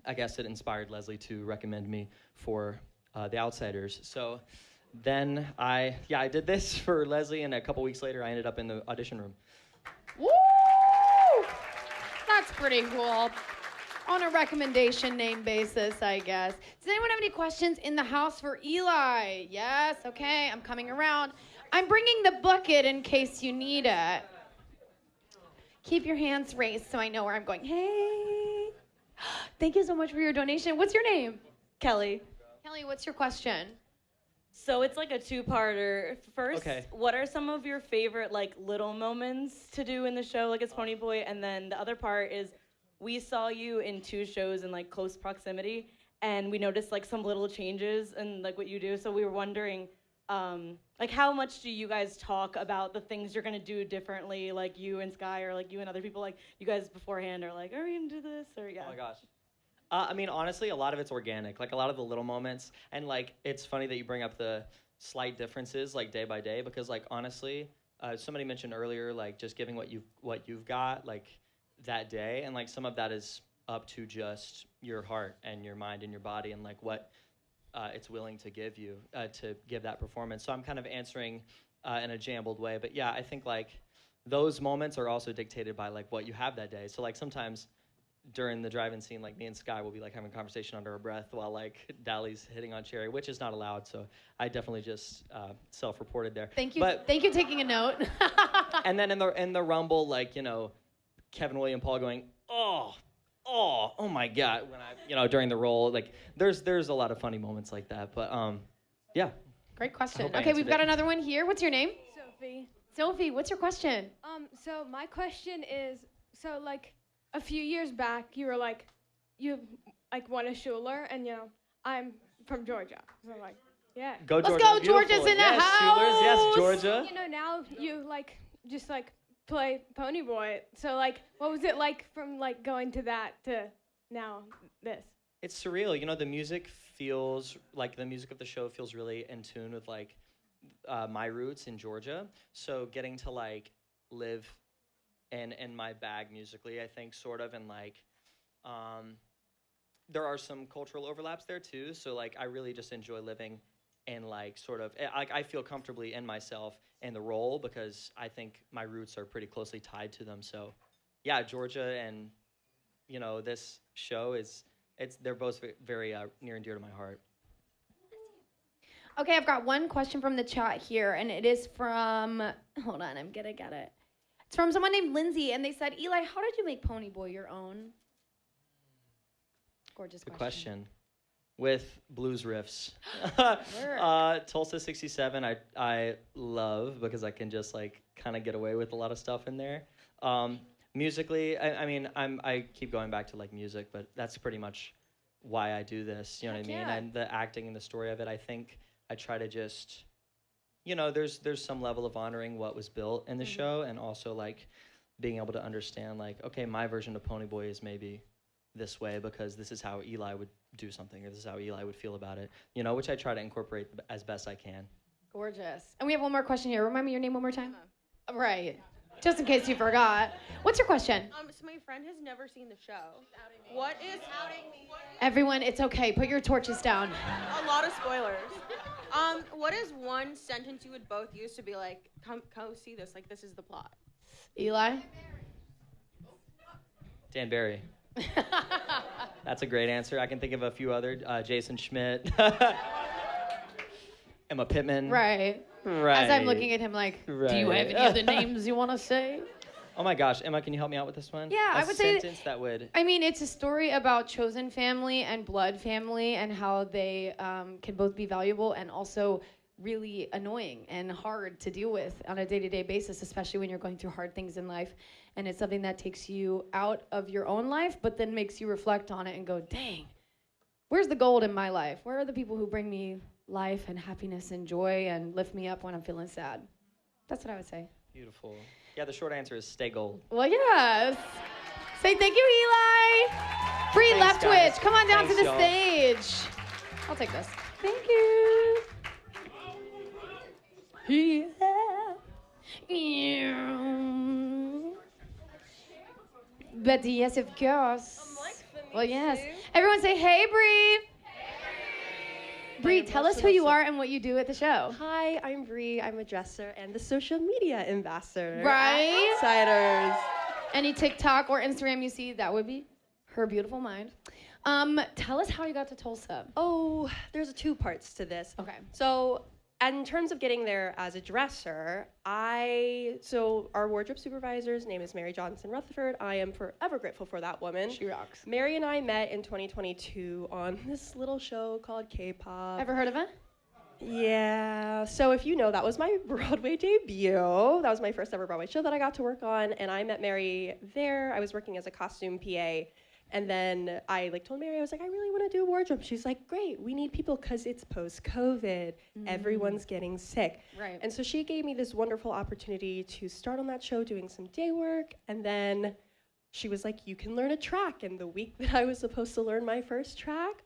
I guess it inspired Leslie to recommend me for The Outsiders. So then I did this for Leslie, and a couple weeks later, I ended up in the audition room. Woo! That's pretty cool. On a recommendation name basis, I guess. Does anyone have any questions in the house for Eli? Yes? Okay, I'm coming around. I'm bringing the bucket in case you need it. Keep your hands raised so I know where I'm going. Hey. Thank you so much for your donation. What's your name? Kelly. Kelly, what's your question? So it's like a two-parter. First, Okay. what are some of your favorite like little moments to do in the show, like as Pony Boy? And then the other part is, we saw you in 2 shows in like close proximity, and we noticed like some little changes in like what you do. So we were wondering, like how much do you guys talk about the things you're gonna do differently, like you and Sky, or like you and other people, like you guys beforehand are like, are we gonna do this, or yeah? Oh my gosh. I mean, honestly, a lot of it's organic. Like a lot of the little moments, and like it's funny that you bring up the slight differences, like day by day, because like honestly, somebody mentioned earlier, like just giving what you've got, like that day, and like some of that is up to just your heart and your mind and your body, and like what it's willing to give you to give that performance. So I'm kind of answering in a jambled way, but yeah, I think like those moments are also dictated by like what you have that day. So like sometimes during the drive-in scene, like me and Sky will be like having a conversation under our breath while like Dally's hitting on Cherry, which is not allowed. So I definitely just self-reported there. Thank you. Thank you taking a note. And then in the rumble, like, you know, Kevin, William, Paul going, oh my God, when during the roll, like there's a lot of funny moments like that, but yeah. Great question. Okay, we've got another one here. What's your name? Sophie. Sophie, what's your question? So my question is, so like a few years back, you were like, you like won a Schuler, and I'm from Georgia, so I'm like, yeah. Go Georgia. Let's go, Beautiful. Georgia's in the yes, house. Schulers, yes, Georgia. Now you like just like play Pony Boy. So like, what was it like from like going to that to now this? It's surreal. You know, the music feels like the music of the show feels really in tune with like my roots in Georgia. So getting to like live in my bag musically, I think, sort of, and like there are some cultural overlaps there too. So like I really just enjoy living in like sort of like I feel comfortably in myself and the role because I think my roots are pretty closely tied to them. So yeah, Georgia and this show they're both very near and dear to my heart. Okay, I've got one question from the chat here, and it is from, hold on, I'm gonna get it. It's from someone named Lindsay, and they said, Eli, how did you make Pony Boy your own? Gorgeous Good question. With blues riffs. Tulsa 67 I love because I can just like kind of get away with a lot of stuff in there. Musically, I keep going back to like music, but that's pretty much why I do this, you know what I mean? Yeah. And the acting and the story of it, I think I try to just, there's some level of honoring what was built in the show, and also like being able to understand like, okay, my version of Pony Boy is maybe this way because this is how Eli would do something, or this is how Eli would feel about it, which I try to incorporate as best I can. Gorgeous. And we have one more question here. Remind me your name one more time. Right. Just in case you forgot. What's your question? So my friend has never seen the show. What is outing me? Everyone, it's okay. Put your torches down. A lot of spoilers. What is one sentence you would both use to be like, come see this, like this is the plot? Eli? Dan Barry. That's a great answer. I can think of a few other. Jason Schmidt. Emma Pittman. Right. As I'm looking at him like, do you have any other names you want to say? Oh my gosh, Emma, can you help me out with this one? Yeah, I would say. A sentence that would. I mean, it's a story about chosen family and blood family and how they can both be valuable and also really annoying and hard to deal with on a day-to-day basis, especially when you're going through hard things in life. And it's something that takes you out of your own life, but then makes you reflect on it and go, dang, where's the gold in my life? Where are the people who bring me life and happiness and joy and lift me up when I'm feeling sad? That's what I would say. Beautiful. Yeah, the short answer is stay gold. Well, yes. Say thank you, Eli. Brie Leftwich, come on down to the stage. I'll take this. Thank you. But yes, of course. Well, yes. Everyone say, hey, Brie. Brie, tell us who you are and what you do at the show. Hi, I'm Brie. I'm a dresser and the social media ambassador. Right? Outsiders. Any TikTok or Instagram you see, that would be her beautiful mind. Tell us how you got to Tulsa. Oh, there's two parts to this. Okay. So, in terms of getting there as a dresser, so our wardrobe supervisor's name is Mary Johnson Rutherford. I am forever grateful for that woman. She rocks. Mary and I met in 2022 on this little show called K-pop. Ever heard of it? Yeah. So if you know, that was my Broadway debut. That was my first ever Broadway show that I got to work on, and I met Mary there. I was working as a costume PA. And then I told Mary, I was like, I really want to do wardrobe. She's like, great, we need people because it's post-COVID. Everyone's getting sick. Right. And so she gave me this wonderful opportunity to start on that show doing some day work. And then she was like, you can learn a track. And the week that I was supposed to learn my first track,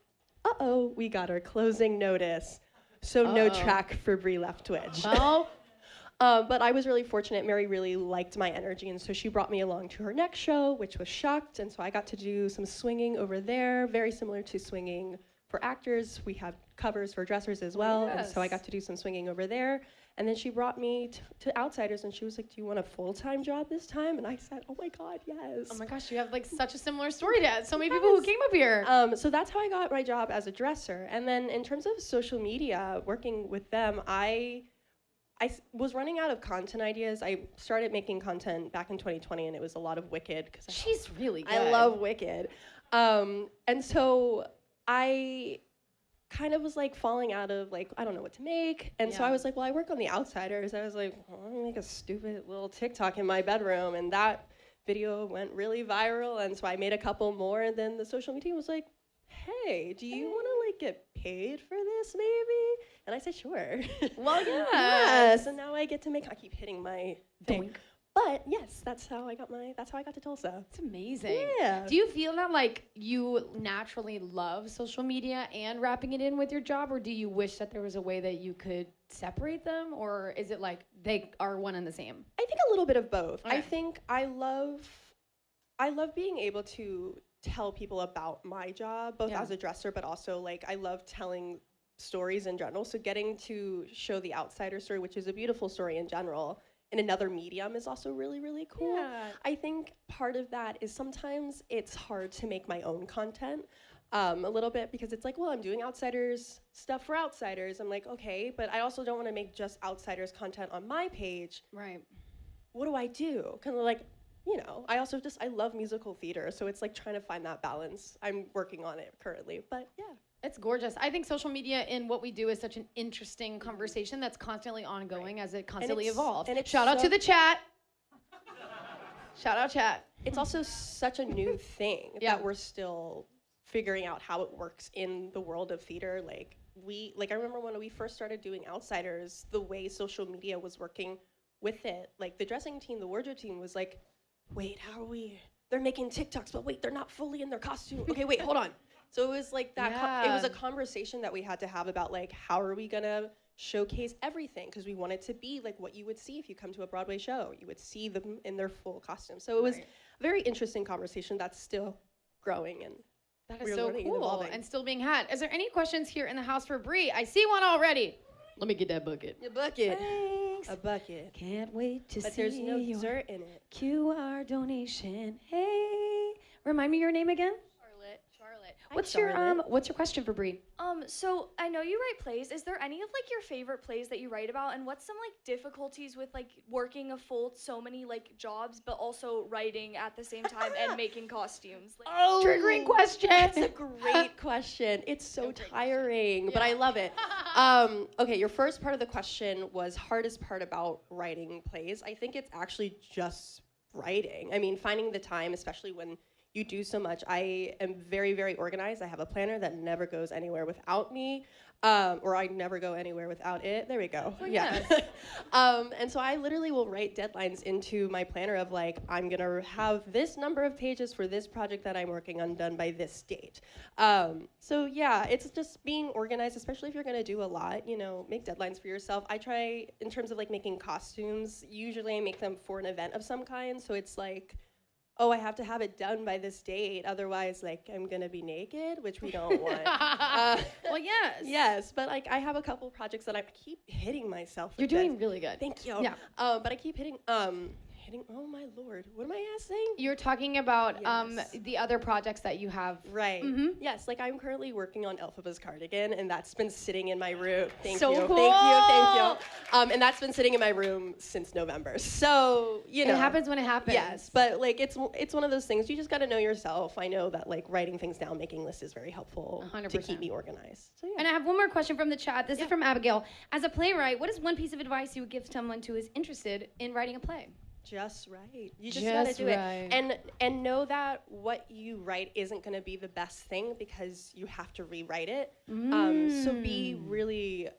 we got our closing notice. So no track for Brie Leftwich. Well. But I was really fortunate. Mary really liked my energy, and so she brought me along to her next show, which was Shucked, and so I got to do some swinging over there, very similar to swinging for actors. We have covers for dressers as well, and so I got to do some swinging over there. And then she brought me to Outsiders, and she was like, do you want a full-time job this time? And I said, oh my God, yes. Oh my gosh, you have such a similar story to so many people who came up here. So that's how I got my job as a dresser. And then in terms of social media, working with them, I was running out of content ideas. I started making content back in 2020, and it was a lot of Wicked. She's really good. I love Wicked. And so I kind of was falling out of I don't know what to make. And so I was like, well, I work on The Outsiders. I was like, well, I'm gonna make a stupid little TikTok in my bedroom. And that video went really viral. And so I made a couple more. And then the social media was like, hey, do you want to get paid for this maybe? And I said, sure. Well, yeah. Yes. And now I get to I keep hitting my thing. But yes, that's how I got to Tulsa. It's amazing. Yeah. Do you feel that you naturally love social media and wrapping it in with your job, or do you wish that there was a way that you could separate them, or is it they are one and the same? I think a little bit of both. Okay. I think I love being able to tell people about my job, both as a dresser, but also I love telling stories in general. So getting to show the outsider story, which is a beautiful story in general, in another medium is also really, really cool. Yeah. I think part of that is sometimes it's hard to make my own content a little bit because it's well, I'm doing Outsiders stuff for Outsiders. I'm like, okay, but I also don't want to make just Outsiders content on my page. Right. What do I do? Kind of I love musical theater, so it's trying to find that balance. I'm working on it currently, but yeah. It's gorgeous. I think social media in what we do is such an interesting conversation that's constantly ongoing as it constantly evolves. And Shout out to the chat. Shout out chat. It's also such a new thing that we're still figuring out how it works in the world of theater. I remember when we first started doing Outsiders, the way social media was working with it. The dressing team, the wardrobe team was wait, how are we? They're making TikToks, but wait, they're not fully in their costume. Okay, wait, hold on. So it was that. It was a conversation that we had to have about how are we gonna showcase everything, because we want it to be what you would see if you come to a Broadway show. You would see them in their full costume. So it was a very interesting conversation that's still growing, and that is so cool and still being had. Is there any questions here in the house for Brie? I see one already. Let me get that bucket. Your bucket. Thanks. A bucket. Can't wait to but see there's no your dessert in it. QR donation. Hey, remind me your name again. Charlotte. What's your question for Brie? So I know you write plays. Is there any of your favorite plays that you write about, and what's some difficulties with working so many jobs, but also writing at the same time and making costumes? Triggering question. It's a great question. It's so tiring, but I love it. Okay, your first part of the question was hardest part about writing plays. I think it's actually just writing. I mean, finding the time, especially when you do so much. I am very, very organized. I have a planner that never goes anywhere without me, or I never go anywhere without it. There we go. Oh, yeah. yes. And so I literally will write deadlines into my planner of I'm gonna have this number of pages for this project that I'm working on done by this date. So yeah, it's just being organized, especially if you're gonna do a lot, make deadlines for yourself. I try, in terms of making costumes, usually I make them for an event of some kind. So it's oh, I have to have it done by this date, otherwise, like, I'm gonna be naked, which we don't want. Well, yes. Yes, but like, I have a couple projects that I keep hitting myself. You're with doing this. really good. Thank you. Yeah. But I keep hitting. Oh my lord, what am I saying? You're talking about the other projects that you have. Right. Yes, like I'm currently working on Elphaba's cardigan, and that's been sitting in my room. Thank So you. cool. Thank you. And that's been sitting in my room since November. So you know, It happens when it happens. Yes, but like it's one of those things. You just got to know yourself. I know that like writing things down, making lists is very helpful 100%. to keep me organized. So yeah. And I have one more question from the chat. This is from Abigail. As a playwright, what is one piece of advice you would give someone who is interested in writing a play? Just write. You just gotta do it, and know that what you write isn't gonna be the best thing because you have to rewrite it. So be really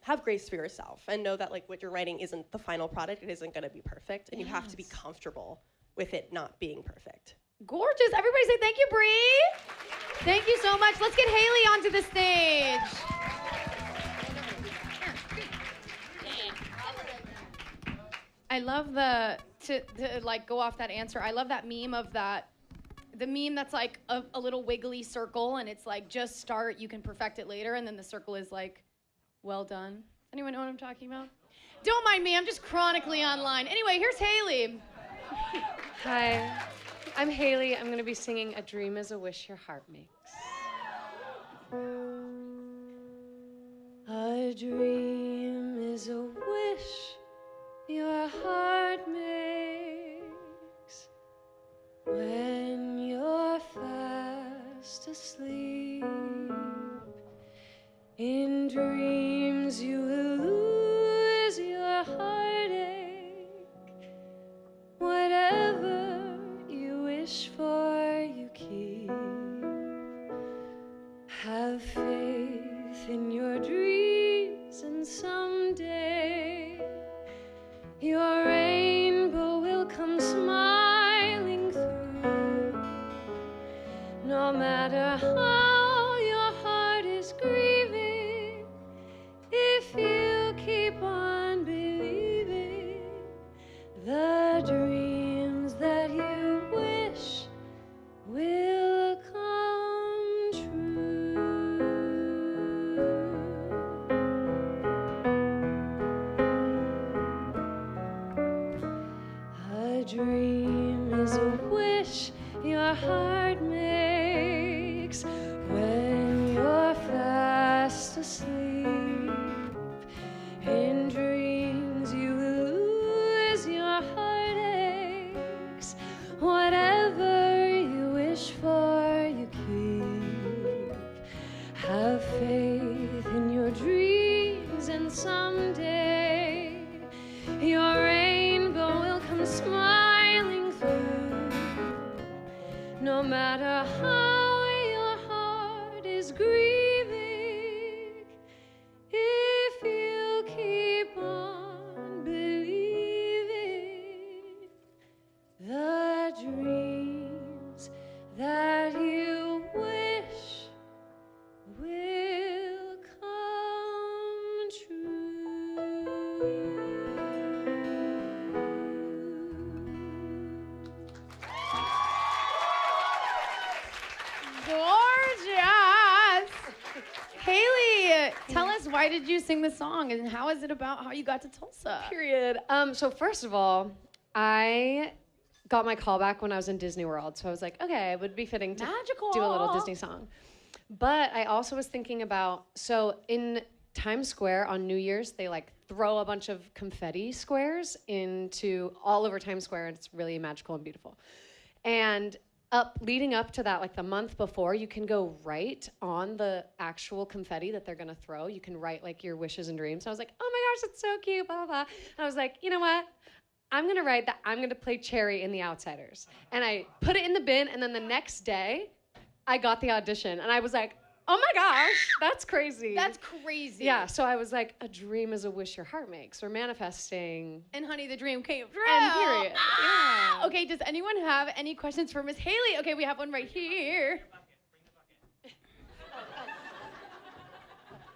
have grace for yourself and know that like what you're writing isn't the final product. It isn't gonna be perfect, and you have to be comfortable with it not being perfect. Gorgeous. Everybody say thank you, Brie. Thank you so much. Let's get Hailey onto the stage. I love to like go off that answer. I love that meme of the meme that's like a little wiggly circle and it's like just start, you can perfect it later, and then the circle is like, well done. Anyone know what I'm talking about? Don't mind me, I'm just chronically online. Anyway, here's Hailey. Hi, I'm Hailey. I'm gonna be singing A Dream Is a Wish Your Heart Makes. A dream is a wish your heart makes when you're fast asleep. In dreams you will lose your heartache. Whatever you wish for, you keep. Have faith in your dreams, and someday your rainbow will come smiling through. No matter how your heart is grieving, if you keep on believing, the dreams that you wish will come true. A dream is a wish your heart makes when you're fast asleep. In dreams you will lose your heartaches. Whatever you wish for, you keep. Have faith in your dreams, and someday your rainbow will come smiling through. No matter how your heart is grieving, if you keep on believing, the dreams that you wish will come true. Gorgeous. Hailey, tell us, why did you sing the song, and how is it about how you got to Tulsa? Period. So first of all, I got my call back when I was in Disney World. So I was like, okay, it would be fitting to do a little Disney song. But I also was thinking about, so in Times Square on New Year's, they like throw a bunch of confetti squares into all over Times Square, and it's really magical and beautiful. And leading up to that, like the month before, you can go write on the actual confetti that they're gonna throw. You can write like your wishes and dreams. So I was like, oh my gosh, that's so cute, blah, blah, blah. And I was like, you know what? I'm gonna write that I'm gonna play Cherry in The Outsiders. And I put it in the bin, and then the next day, I got the audition, and I was like, oh my gosh, that's crazy. That's crazy. Yeah, so I was like, a dream is a wish your heart makes. We're manifesting. And honey, the dream came true. And period. Ah! Okay, does anyone have any questions for Miss Hailey? Okay, we have one right here.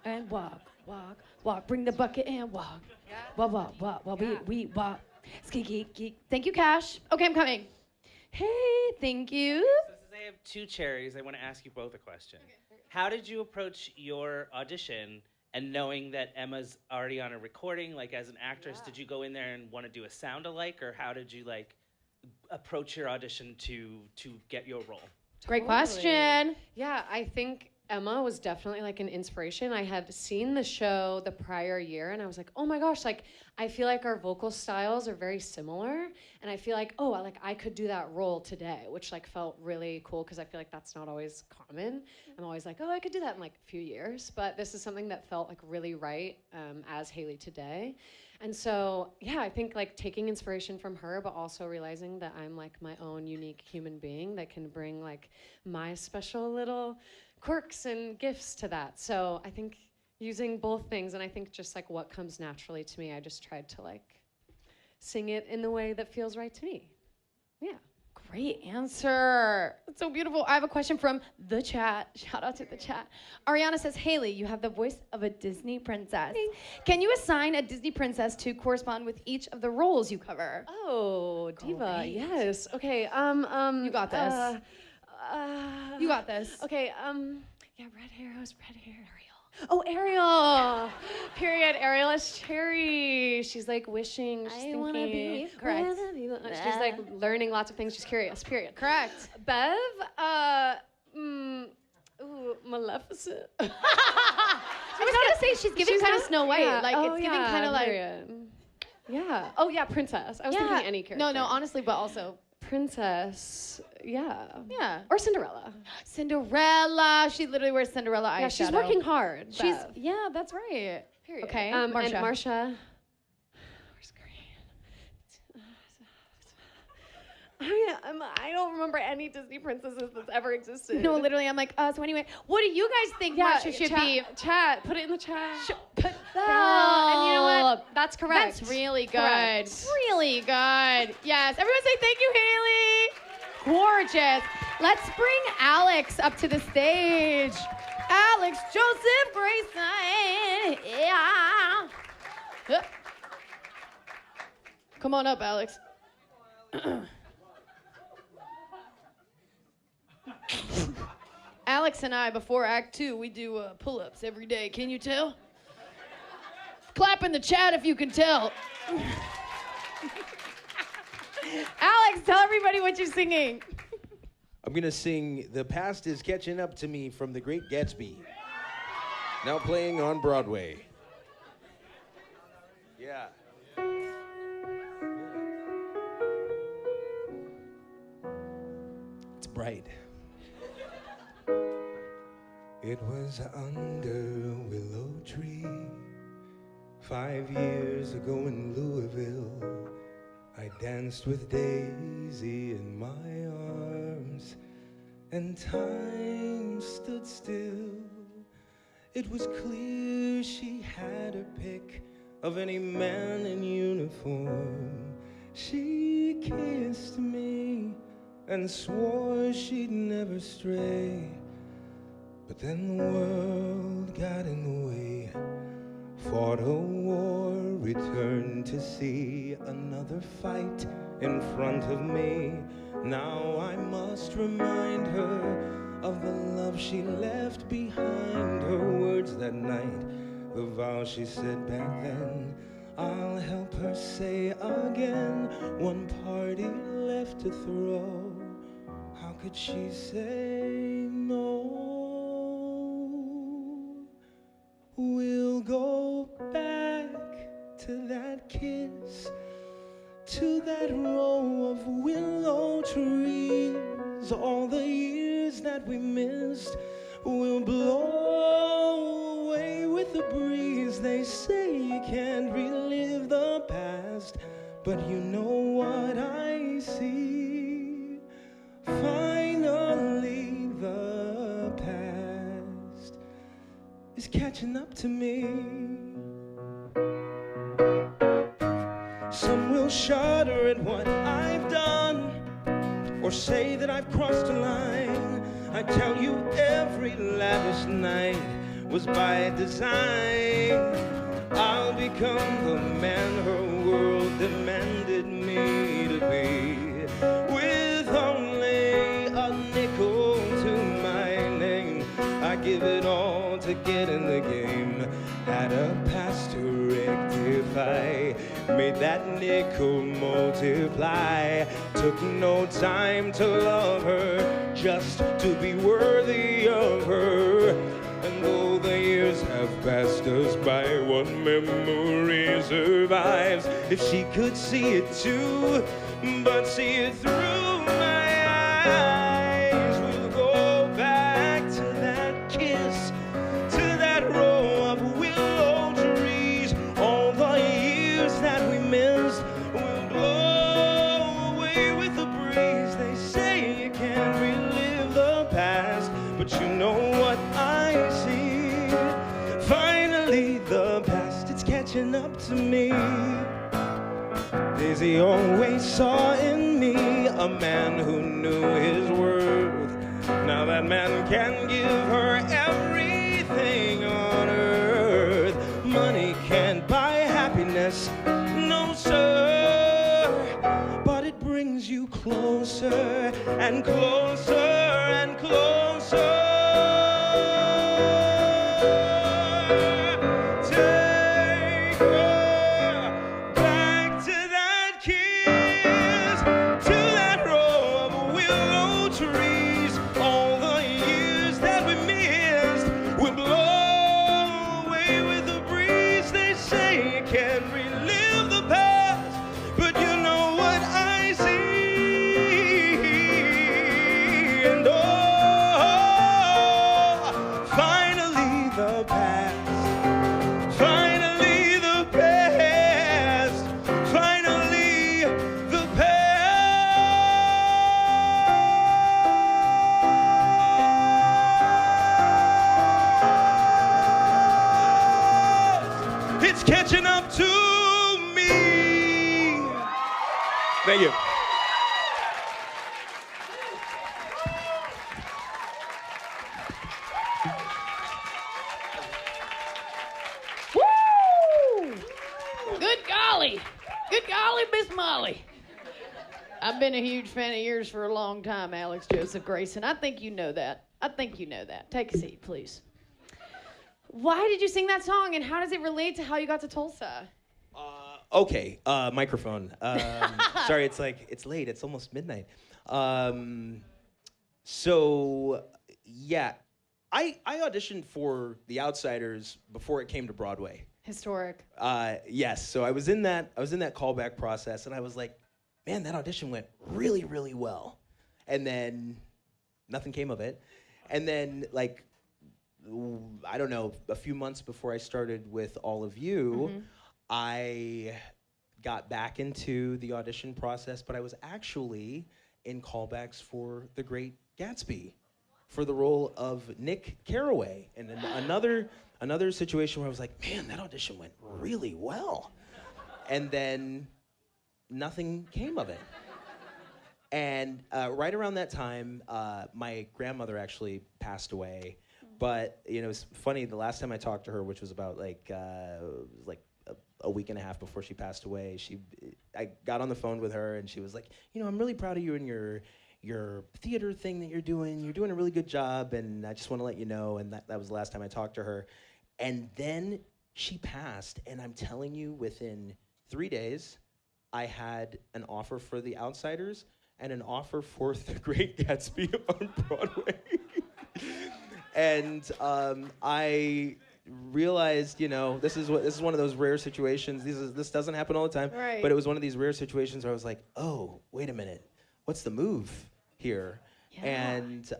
And walk, walk, walk. Bring the bucket and walk. Walk, walk, walk, walk. We walk. Ski, geek, geek. Thank you, Cash. Okay, I'm coming. Hey, thank you. So since I have 2 cherries, I want to ask you both a question. How did you approach your audition and knowing that Emma's already on a recording, like as an actress, did you go in there and want to do a sound alike, or how did you like approach your audition to get your role? Great question. Yeah, I think Emma was definitely like an inspiration. I had seen the show the prior year and I was like, oh my gosh, like I feel like our vocal styles are very similar. And I feel like, oh, I could do that role today, which like felt really cool because I feel like that's not always common. I'm always like, oh, I could do that in like a few years. But this is something that felt like really right as Hailey today. And so, yeah, I think like taking inspiration from her, but also realizing that I'm like my own unique human being that can bring like my special little quirks and gifts to that. So I think using both things, and I think just like what comes naturally to me, I just tried to like sing it in the way that feels right to me. Yeah. Great answer. That's so beautiful. I have a question from the chat. Shout out to the chat. Ariana says, Hailey, you have the voice of a Disney princess. Can you assign a Disney princess to correspond with each of the roles you cover? Oh, diva. Great. Yes. Okay. You got this. You got this. Okay. Yeah, red hair. Who's red hair? Ariel. Oh, Ariel. Period. Ariel is Cherry. She's like wishing. She's thinking. Wanna be. Correct. She's like learning lots of things. She's curious. Period. Correct. Bev. Maleficent. I was gonna say she's giving kind of Snow White. Yeah. Like it's giving kind of like. Yeah. Oh yeah, princess. I was thinking any character. No, honestly, but also princess. Yeah. Yeah. Or Cinderella. Cinderella. She literally wears Cinderella eyeshadow. Yeah, she's working hard. She's that's right. Period. Okay. And Marsha. I don't remember any Disney princesses that's ever existed. No, literally, I'm like, so anyway, what do you guys think Marsha should be? Chat, put it in the chat. And you know what? That's correct. That's really good. Correct. Really good. Yes. Everyone say thank you, Hailey. Gorgeous. Let's bring Alex up to the stage. Alex Joseph Grayson. Yeah. Come on up, Alex. Alex and I, before Act 2, we do pull-ups every day. Can you tell? Clap in the chat if you can tell. Alex, tell everybody what you're singing. I'm going to sing The Past is Catching Up to Me from The Great Gatsby. Now playing on Broadway. Yeah. It's bright. It was under a willow tree 5 years ago in Louisville. I danced with Daisy in my arms, and time stood still. It was clear she had her pick of any man in uniform. She kissed me and swore she'd never stray. But then the world got in the way, fought a war, returned to see another fight in front of me. Now I must remind her of the love she left behind, her words that night, the vow she said back then. I'll help her say again, one party left to throw. How could she say no? We'll go back to that kiss, to that row of willow trees. All the years that we missed will blow away with the breeze. They say you can't relive the past, but you know what I see. Finally, the past is catching up to me. Some will shudder at what I've done, or say that I've crossed a line. I tell you, every lavish night was by design. I'll become the man her world demanded me to be. With a to get in the game. Had a past to rectify, made that nickel multiply. Took no time to love her, just to be worthy of her. And though the years have passed us by, one memory survives. If she could see it too, but see it through my eyes, we'll go back to that kiss, to that row of willow trees. All the years that we missed will blow away with the breeze. They say you can't relive the past, but you know what I see. Finally, the past, it's catching up to me. Daisy always saw in me a man who knew his worth. Now that man can give her everything on earth. Money can't buy happiness, no sir, but it brings you closer and closer and closer. Catching up to me. Thank you. Woo! Good golly, Miss Molly. I've been a huge fan of yours for a long time, Alex Joseph Grayson. I think you know that. Take a seat, please. Why did you sing that song, and how does it relate to how you got to Tulsa? Okay, microphone. Sorry, it's late. It's almost midnight. So, yeah, I auditioned for The Outsiders before it came to Broadway. Historic. Yes. So I was in that callback process, and I was like, man, that audition went really, really well. And then nothing came of it. And then I don't know, a few months before I started with all of you, I got back into the audition process, but I was actually in callbacks for The Great Gatsby for the role of Nick Carraway. And another situation where I was like, man, that audition went really well. And then nothing came of it. And right around that time, my grandmother actually passed away. But it's funny. The last time I talked to her, which was about a week and a half before she passed away, I got on the phone with her, and she was like, I'm really proud of you and your theater thing that you're doing. You're doing a really good job, and I just want to let you know. And that was the last time I talked to her. And then she passed, and I'm telling you, within 3 days, I had an offer for The Outsiders and an offer for The Great Gatsby on Broadway. And I realized, this is one of those rare situations. This doesn't happen all the time. Right. But it was one of these rare situations where I was like, oh, wait a minute, what's the move here? Yeah. And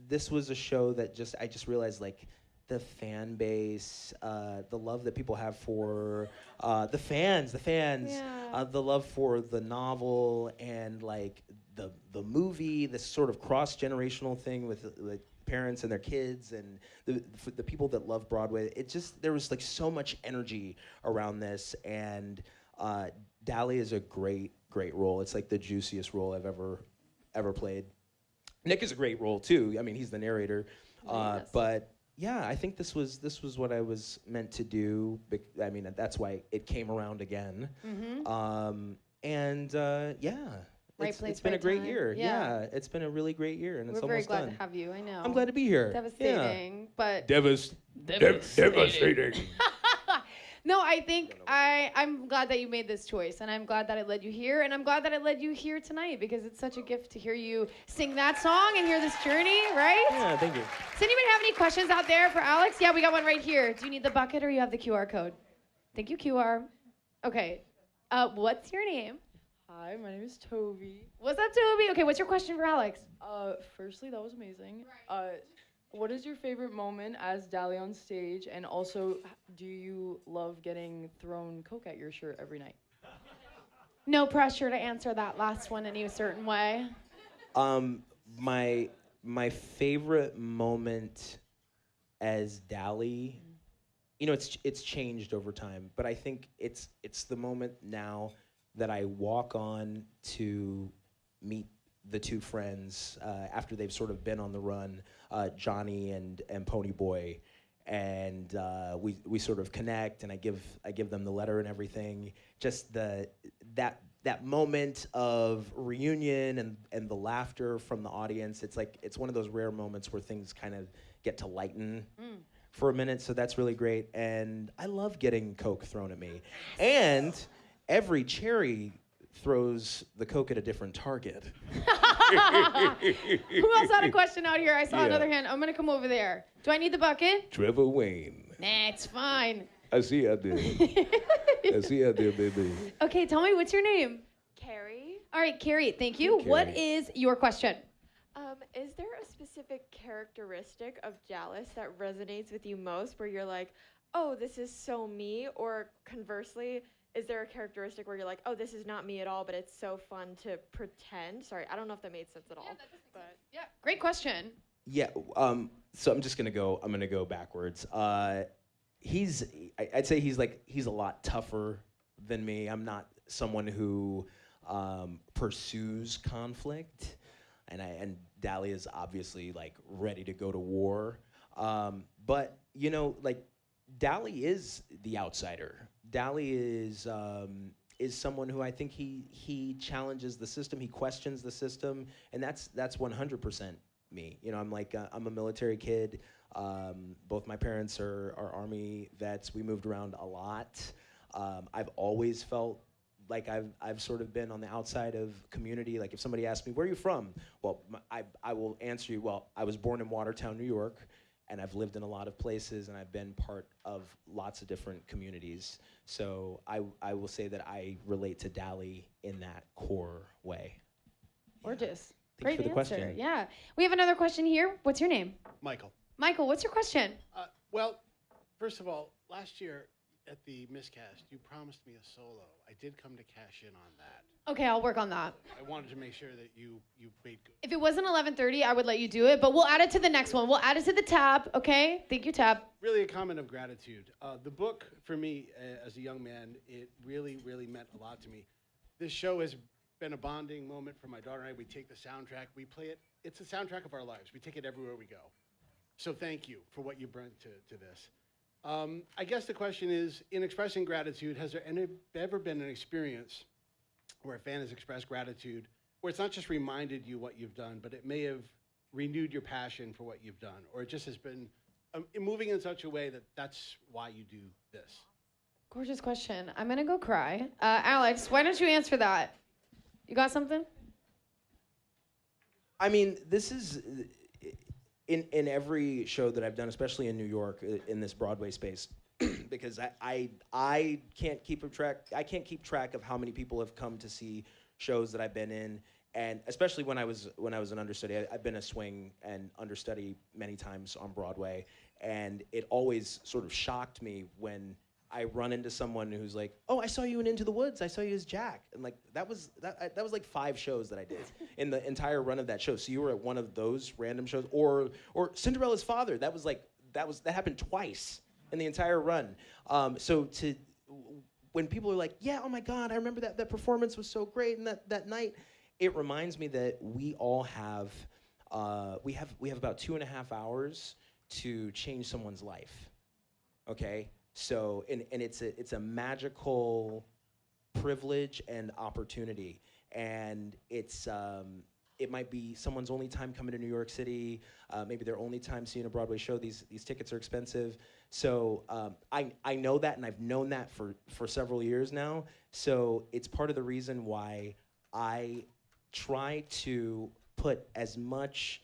this was a show that I just realized the fan base, the love that people have for the fans, yeah. The love for the novel, and the movie, this sort of cross-generational thing with parents and their kids, and the people that love Broadway. There was so much energy around this, and Dally is a great role. It's the juiciest role I've ever played. Nick is a great role too. I mean, he's the narrator, yes. But yeah, I think this was what I was meant to do. I mean, that's why it came around again. Mm-hmm. Yeah, It's been a great year. Yeah, it's been a really great year, and it's We're very almost glad done. to have you. I know. I'm glad to be here. Devastating, but Devastating. no, I think I'm glad that you made this choice, and I'm glad that it led you here, and I'm glad that it led you here tonight because it's such a gift to hear you sing that song and hear this journey, right? Yeah, thank you. Does anybody have any questions out there for Alex? Yeah, we got one right here. Do you need the bucket or you have the QR code? Thank you, QR. Okay. What's your name? Hi, my name is Toby. What's up, Toby? Okay, what's your question for Alex? Firstly, that was amazing. What is your favorite moment as Dally on stage? And also, do you love getting thrown Coke at your shirt every night? No pressure to answer that last one any certain way. My favorite moment as Dally, you know, it's changed over time, but I think it's the moment now that I walk on to meet the two friends after they've sort of been on the run, Johnny and Ponyboy, and we sort of connect, and I give them the letter and everything. Just that moment of reunion and the laughter from the audience. It's one of those rare moments where things kind of get to lighten for a minute. So that's really great, and I love getting Coke thrown at me, and every cherry throws the Coke at a different target. Who else had a question out here? I saw Yeah. another hand. I'm gonna come over there. Do I need the bucket? Trevor Wayne. Nah, it's fine. I see I did. I see I did, baby. Okay, tell me, what's your name? Carrie. All right, Carrie, thank you. Carrie. What is your question? Is there a specific characteristic of Dallas that resonates with you most where you're like, oh, this is so me? Or conversely, is there a characteristic where you're like, oh, this is not me at all, but it's so fun to pretend? Sorry, I don't know if that made sense at all. But yeah, great question. Yeah. So I'm gonna go backwards. I'd say he's a lot tougher than me. I'm not someone who pursues conflict, and Dally is obviously like ready to go to war. But you know, like Dally is the outsider. Dally is someone who I think he challenges the system, he questions the system, and that's 100% me. You know, I'm a military kid. Both my parents are Army vets. We moved around a lot. I've always felt like I've sort of been on the outside of community. Like if somebody asks me, where are you from? Well, I will answer you, well, I was born in Watertown, New York, and I've lived in a lot of places, and I've been part of lots of different communities. So I will say that I relate to Dally in that core way. Gorgeous. Thank you for the answer. question. Yeah. We have another question here. What's your name? Michael. Michael, what's your question? Well, first of all, last year at the miscast, you promised me a solo. I did come to cash in on that. Okay, I'll work on that. I wanted to make sure that you made good. If it wasn't 11:30, I would let you do it, but we'll add it to the next one. We'll add it to the tab, okay? Thank you, tab. Really a comment of gratitude. The book, for me, as a young man, it really, really meant a lot to me. This show has been a bonding moment for my daughter and I. We take the soundtrack, we play it. It's the soundtrack of our lives. We take it everywhere we go. So thank you for what you bring to this. I guess the question is, in expressing gratitude, has there ever been an experience where a fan has expressed gratitude, where it's not just reminded you what you've done, but it may have renewed your passion for what you've done, or it just has been moving in such a way that that's why you do this? Gorgeous question. I'm gonna go cry. Alex, why don't you answer that? You got something? I mean, this is in every show that I've done, especially in New York, in this Broadway space, because I can't keep track. I can't keep track of how many people have come to see shows that I've been in, and especially when I was an understudy. I've been a swing and understudy many times on Broadway, and it always sort of shocked me when I run into someone who's like, "Oh, I saw you in Into the Woods. I saw you as Jack." And like that was like 5 shows that I did in the entire run of that show. So you were at one of those random shows, or Cinderella's father. That happened twice in the entire run. So when people are like, "Yeah, oh my God, I remember that performance was so great," and that night, it reminds me that we all have we have about 2.5 hours to change someone's life. Okay. So, and it's a magical privilege and opportunity. And it's it might be someone's only time coming to New York City, maybe their only time seeing a Broadway show. These tickets are expensive. So I know that, and I've known that for several years now. So it's part of the reason why I try to put as much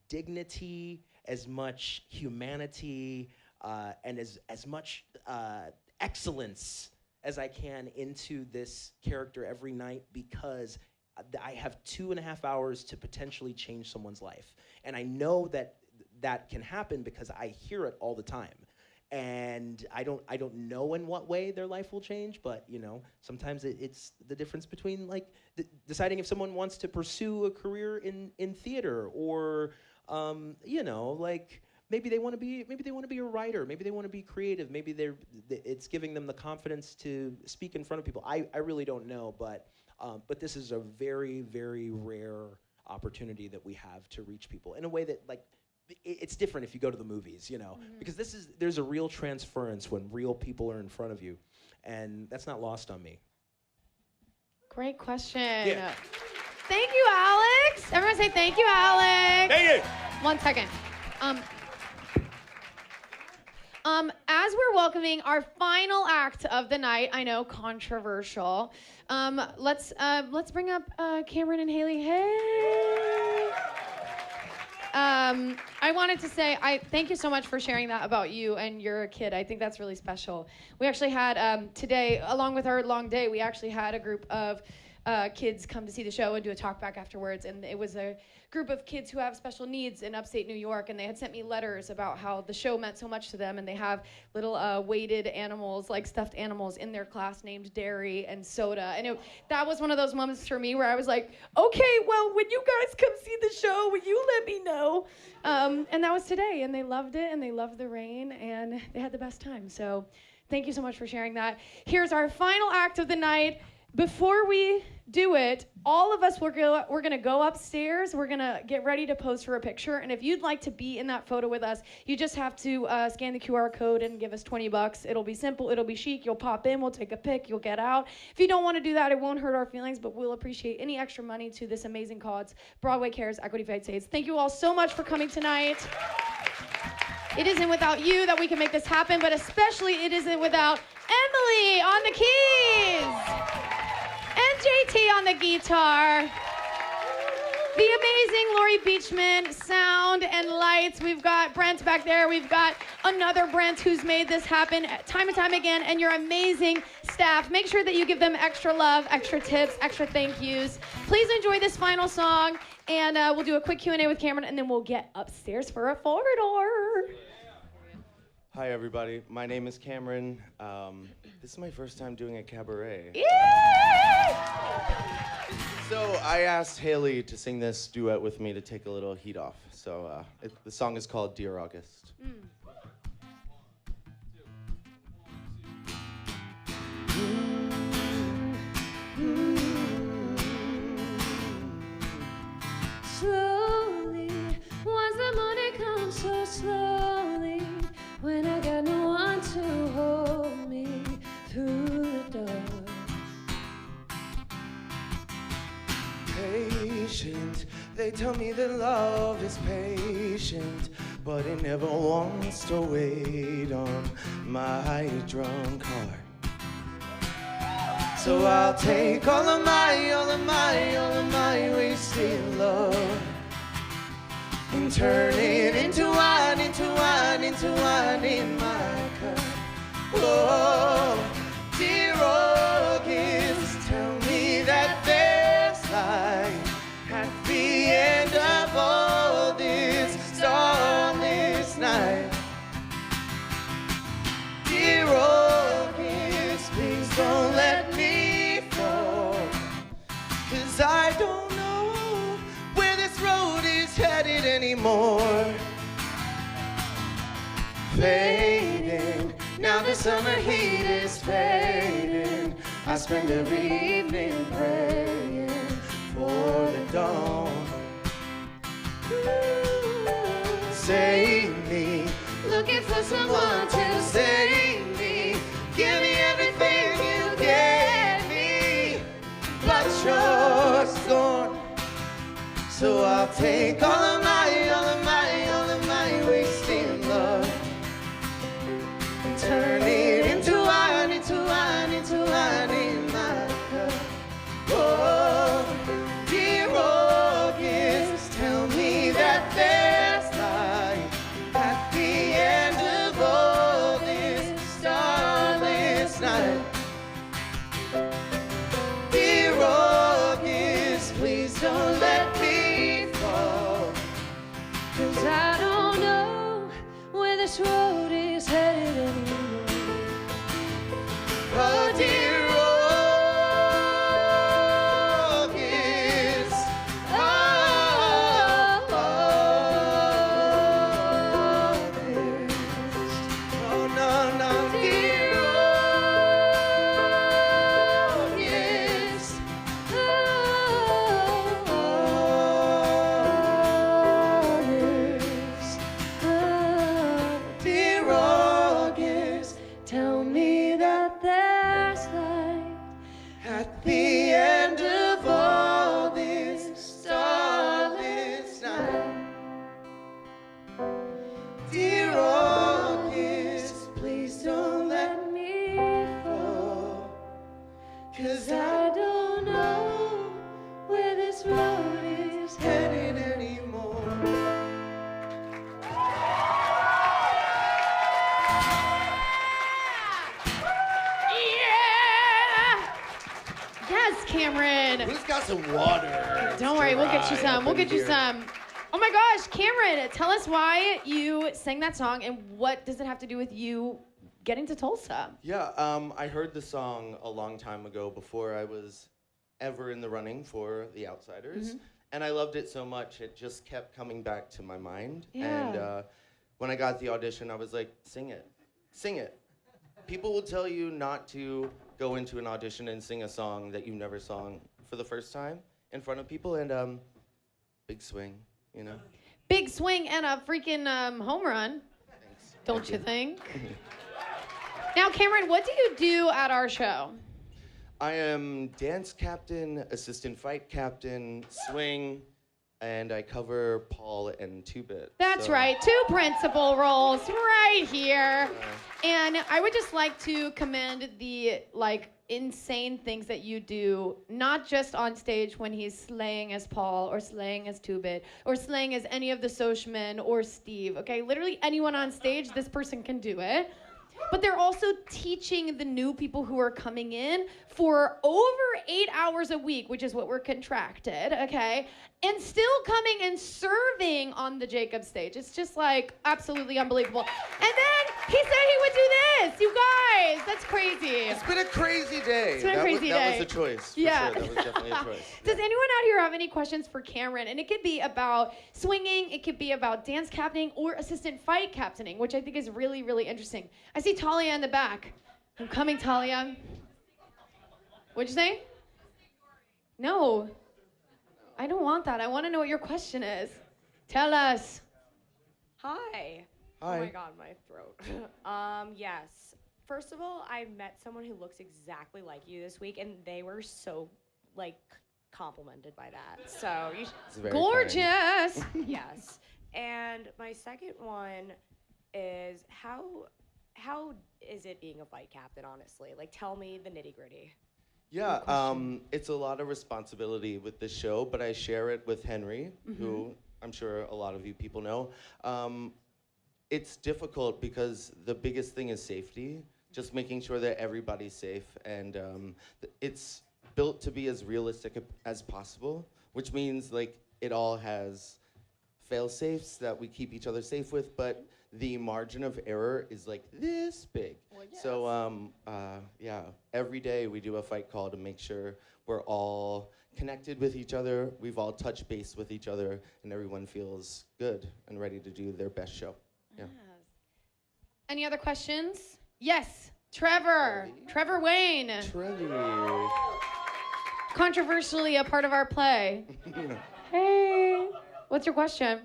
dignity, as much humanity, and as much excellence as I can into this character every night, because I have 2.5 hours to potentially change someone's life. And I know that that can happen because I hear it all the time. And I don't know in what way their life will change, but you know, sometimes it's the difference between like deciding if someone wants to pursue a career in theater, or you know, like maybe they want to be a writer, maybe they want to be creative, maybe it's giving them the confidence to speak in front of people. I really don't know, but this is a very, very rare opportunity that we have to reach people in a way that, like, it's different if you go to the movies, you know, because there's a real transference when real people are in front of you, and that's not lost on me. Great question. Yeah. Thank you, Alex. Everyone say thank you, Alex. Thank you. 1 second. As we're welcoming our final act of the night, I know, controversial. Let's bring up Cameron and Hailey. Hey. I wanted to say, thank you so much for sharing that about you and your kid. I think that's really special. We actually had today, along with our long day, we actually had a group of kids come to see the show and do a talk back afterwards, and it was a group of kids who have special needs in upstate New York, and they had sent me letters about how the show meant so much to them, and they have little weighted animals, like stuffed animals in their class named Dairy and Soda, and that was one of those moments for me where I was like, okay, well, when you guys come see the show, will you let me know? And that was today, and they loved it, and they loved the rain, and they had the best time. So thank you so much for sharing that. Here's our final act of the night. Before we do it, all of us, we're gonna go upstairs. We're gonna get ready to pose for a picture. And if you'd like to be in that photo with us, you just have to scan the QR code and give us $20. It'll be simple. It'll be chic. You'll pop in. We'll take a pic. You'll get out. If you don't want to do that, it won't hurt our feelings, but we'll appreciate any extra money to this amazing cause. Broadway Cares, Equity Fights AIDS. Thank you all so much for coming tonight. It isn't without you that we can make this happen, but especially it isn't without Emily on the keys. And JT on the guitar. The amazing Lori Beachman, sound and lights. We've got Brent back there. We've got another Brent who's made this happen time and time again, and your amazing staff. Make sure that you give them extra love, extra tips, extra thank yous. Please enjoy this final song, and we'll do a quick Q&A with Cameron, and then we'll get upstairs for a four-door. Hi, everybody. My name is Cameron. This is my first time doing a cabaret. So I asked Hailey to sing this duet with me to take a little heat off. So the song is called Dear August. Slowly, once the morning comes so slowly, when I got no one to hold me through the door. Patient, they tell me that love is patient, but it never wants to wait on my drunk heart. So I'll take all of my wasted love and turn it into wine in my cup. Oh, dear August, tell me that there's light at the end of all this starless night. Dear August, please don't let me fall, 'cause I don't know where this road is headed anymore. Fading, now the summer heat is fading. I spend every evening praying for the dawn. Save me, looking for someone to save me. Give me everything you gave me. So I'll take all of my wasting love and turn it into wine in my cup. Oh, dear August, tell me that there's light at the end of all this starless night. Dear August, please don't let me fall, 'cause I don't know where this road is headed anymore. Oh, dear August, oh, no, dear August, dear August, tell me that there's light at the end of all this starless night. Dear August, please don't let me fall, 'cause I don't know where this road is headed anymore. Yes, Cameron. Who's got some water? Don't worry, we'll get you some. We'll get you some. Oh my gosh, Cameron, tell us why you sang that song and what does it have to do with you getting to Tulsa? Yeah, I heard the song a long time ago before I was ever in the running for The Outsiders. Mhm. And I loved it so much, it just kept coming back to my mind. Yeah. And when I got the audition, I was like, sing it. Sing it. People will tell you not to go into an audition and sing a song that you've never sung for the first time in front of people. And big swing, you know? Big swing and a freaking home run. Thanks. Don't you think? Now, Cameron, what do you do at our show? I am dance captain, assistant fight captain, swing, and I cover Paul and two-bit. That's So, right, 2 principal roles right here. And I would just like to commend the insane things that you do, not just on stage when he's slaying as Paul or slaying as two-bit or slaying as any of the Soshmen or Steve, okay? Literally anyone on stage, this person can do it. But they're also teaching the new people who are coming in for over 8 hours a week, which is what we're contracted, okay? And still coming and serving on the Jacob stage. It's just absolutely unbelievable. And then he said he would do this. You guys, that's crazy. It's been a crazy day. It's been a crazy that day. was a choice. For Yeah. Sure. That was definitely a choice. Does anyone out here have any questions for Cameron? And it could be about swinging, it could be about dance captaining or assistant fight captaining, which I think is really, really interesting. I see Talia in the back. I'm coming, Talia. What'd you say? No. I don't want that. I want to know what your question is. Tell us. Hi. Oh Hi. my God, my throat. Yes. First of all, I met someone who looks exactly like you this week, and they were so complimented by that. So you It's very Gorgeous. yes. And my second one is how is it being a fight captain? Honestly, tell me the nitty gritty. Yeah, it's a lot of responsibility with this show, but I share it with Henry, who I'm sure a lot of you people know. It's difficult because the biggest thing is safety, just making sure that everybody's safe, and it's built to be as realistic as possible, which means it all has fail-safes that we keep each other safe with, but the margin of error is this big. Well, yes. So yeah, every day we do a fight call to make sure we're all connected with each other, we've all touched base with each other, and everyone feels good and ready to do their best show. Yeah. Any other questions? Yes, Trevor. Trevor Wayne. Trevor. Controversially a part of our play. Hey. What's your question?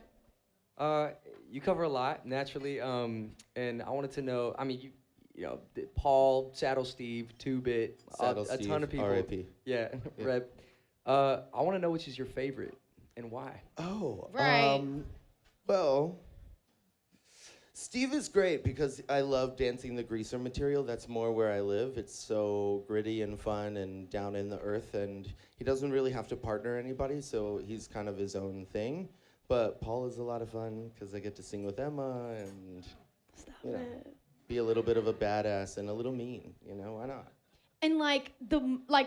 You cover a lot, naturally, and I wanted to know, you know, Paul, Saddle Steve, Two-Bit, a ton of people. R.I.P. Yeah, Yeah. Rep. I want to know which is your favorite and why? Oh, Right. Well, Steve is great because I love dancing the greaser material. That's more where I live. It's so gritty and fun and down in the earth, and he doesn't really have to partner anybody, so he's kind of his own thing. But Paul is a lot of fun because I get to sing with Emma and you know, be a little bit of a badass and a little mean. You know, why not? And like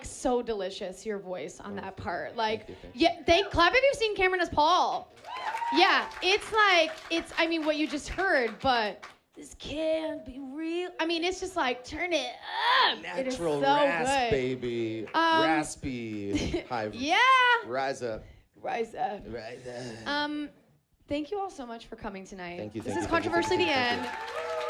so delicious your voice on that part. Like thank you. yeah, clap if you've seen Cameron as Paul. Yeah, it's I mean what you just heard, but this can't be real. I mean it's just like turn it up. It is Natural so rasp, good. baby. Raspy. High. Yeah. Rise up. Rise up. Rise up. Thank you all so much for coming tonight. Thank you. This thank is you, thank you, Controversy thank the you, thank End.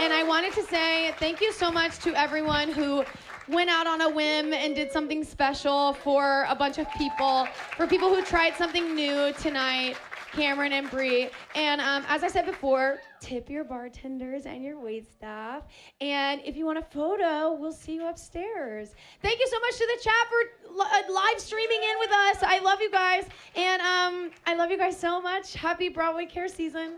you. And I wanted to say thank you so much to everyone who went out on a whim and did something special for a bunch of people, for people who tried something new tonight, Cameron and Brie. And as I said before, tip your bartenders and your wait staff. And if you want a photo, we'll see you upstairs. Thank you so much to the chat for live streaming in with us. I love you guys. And I love you guys so much. Happy Broadway Care season.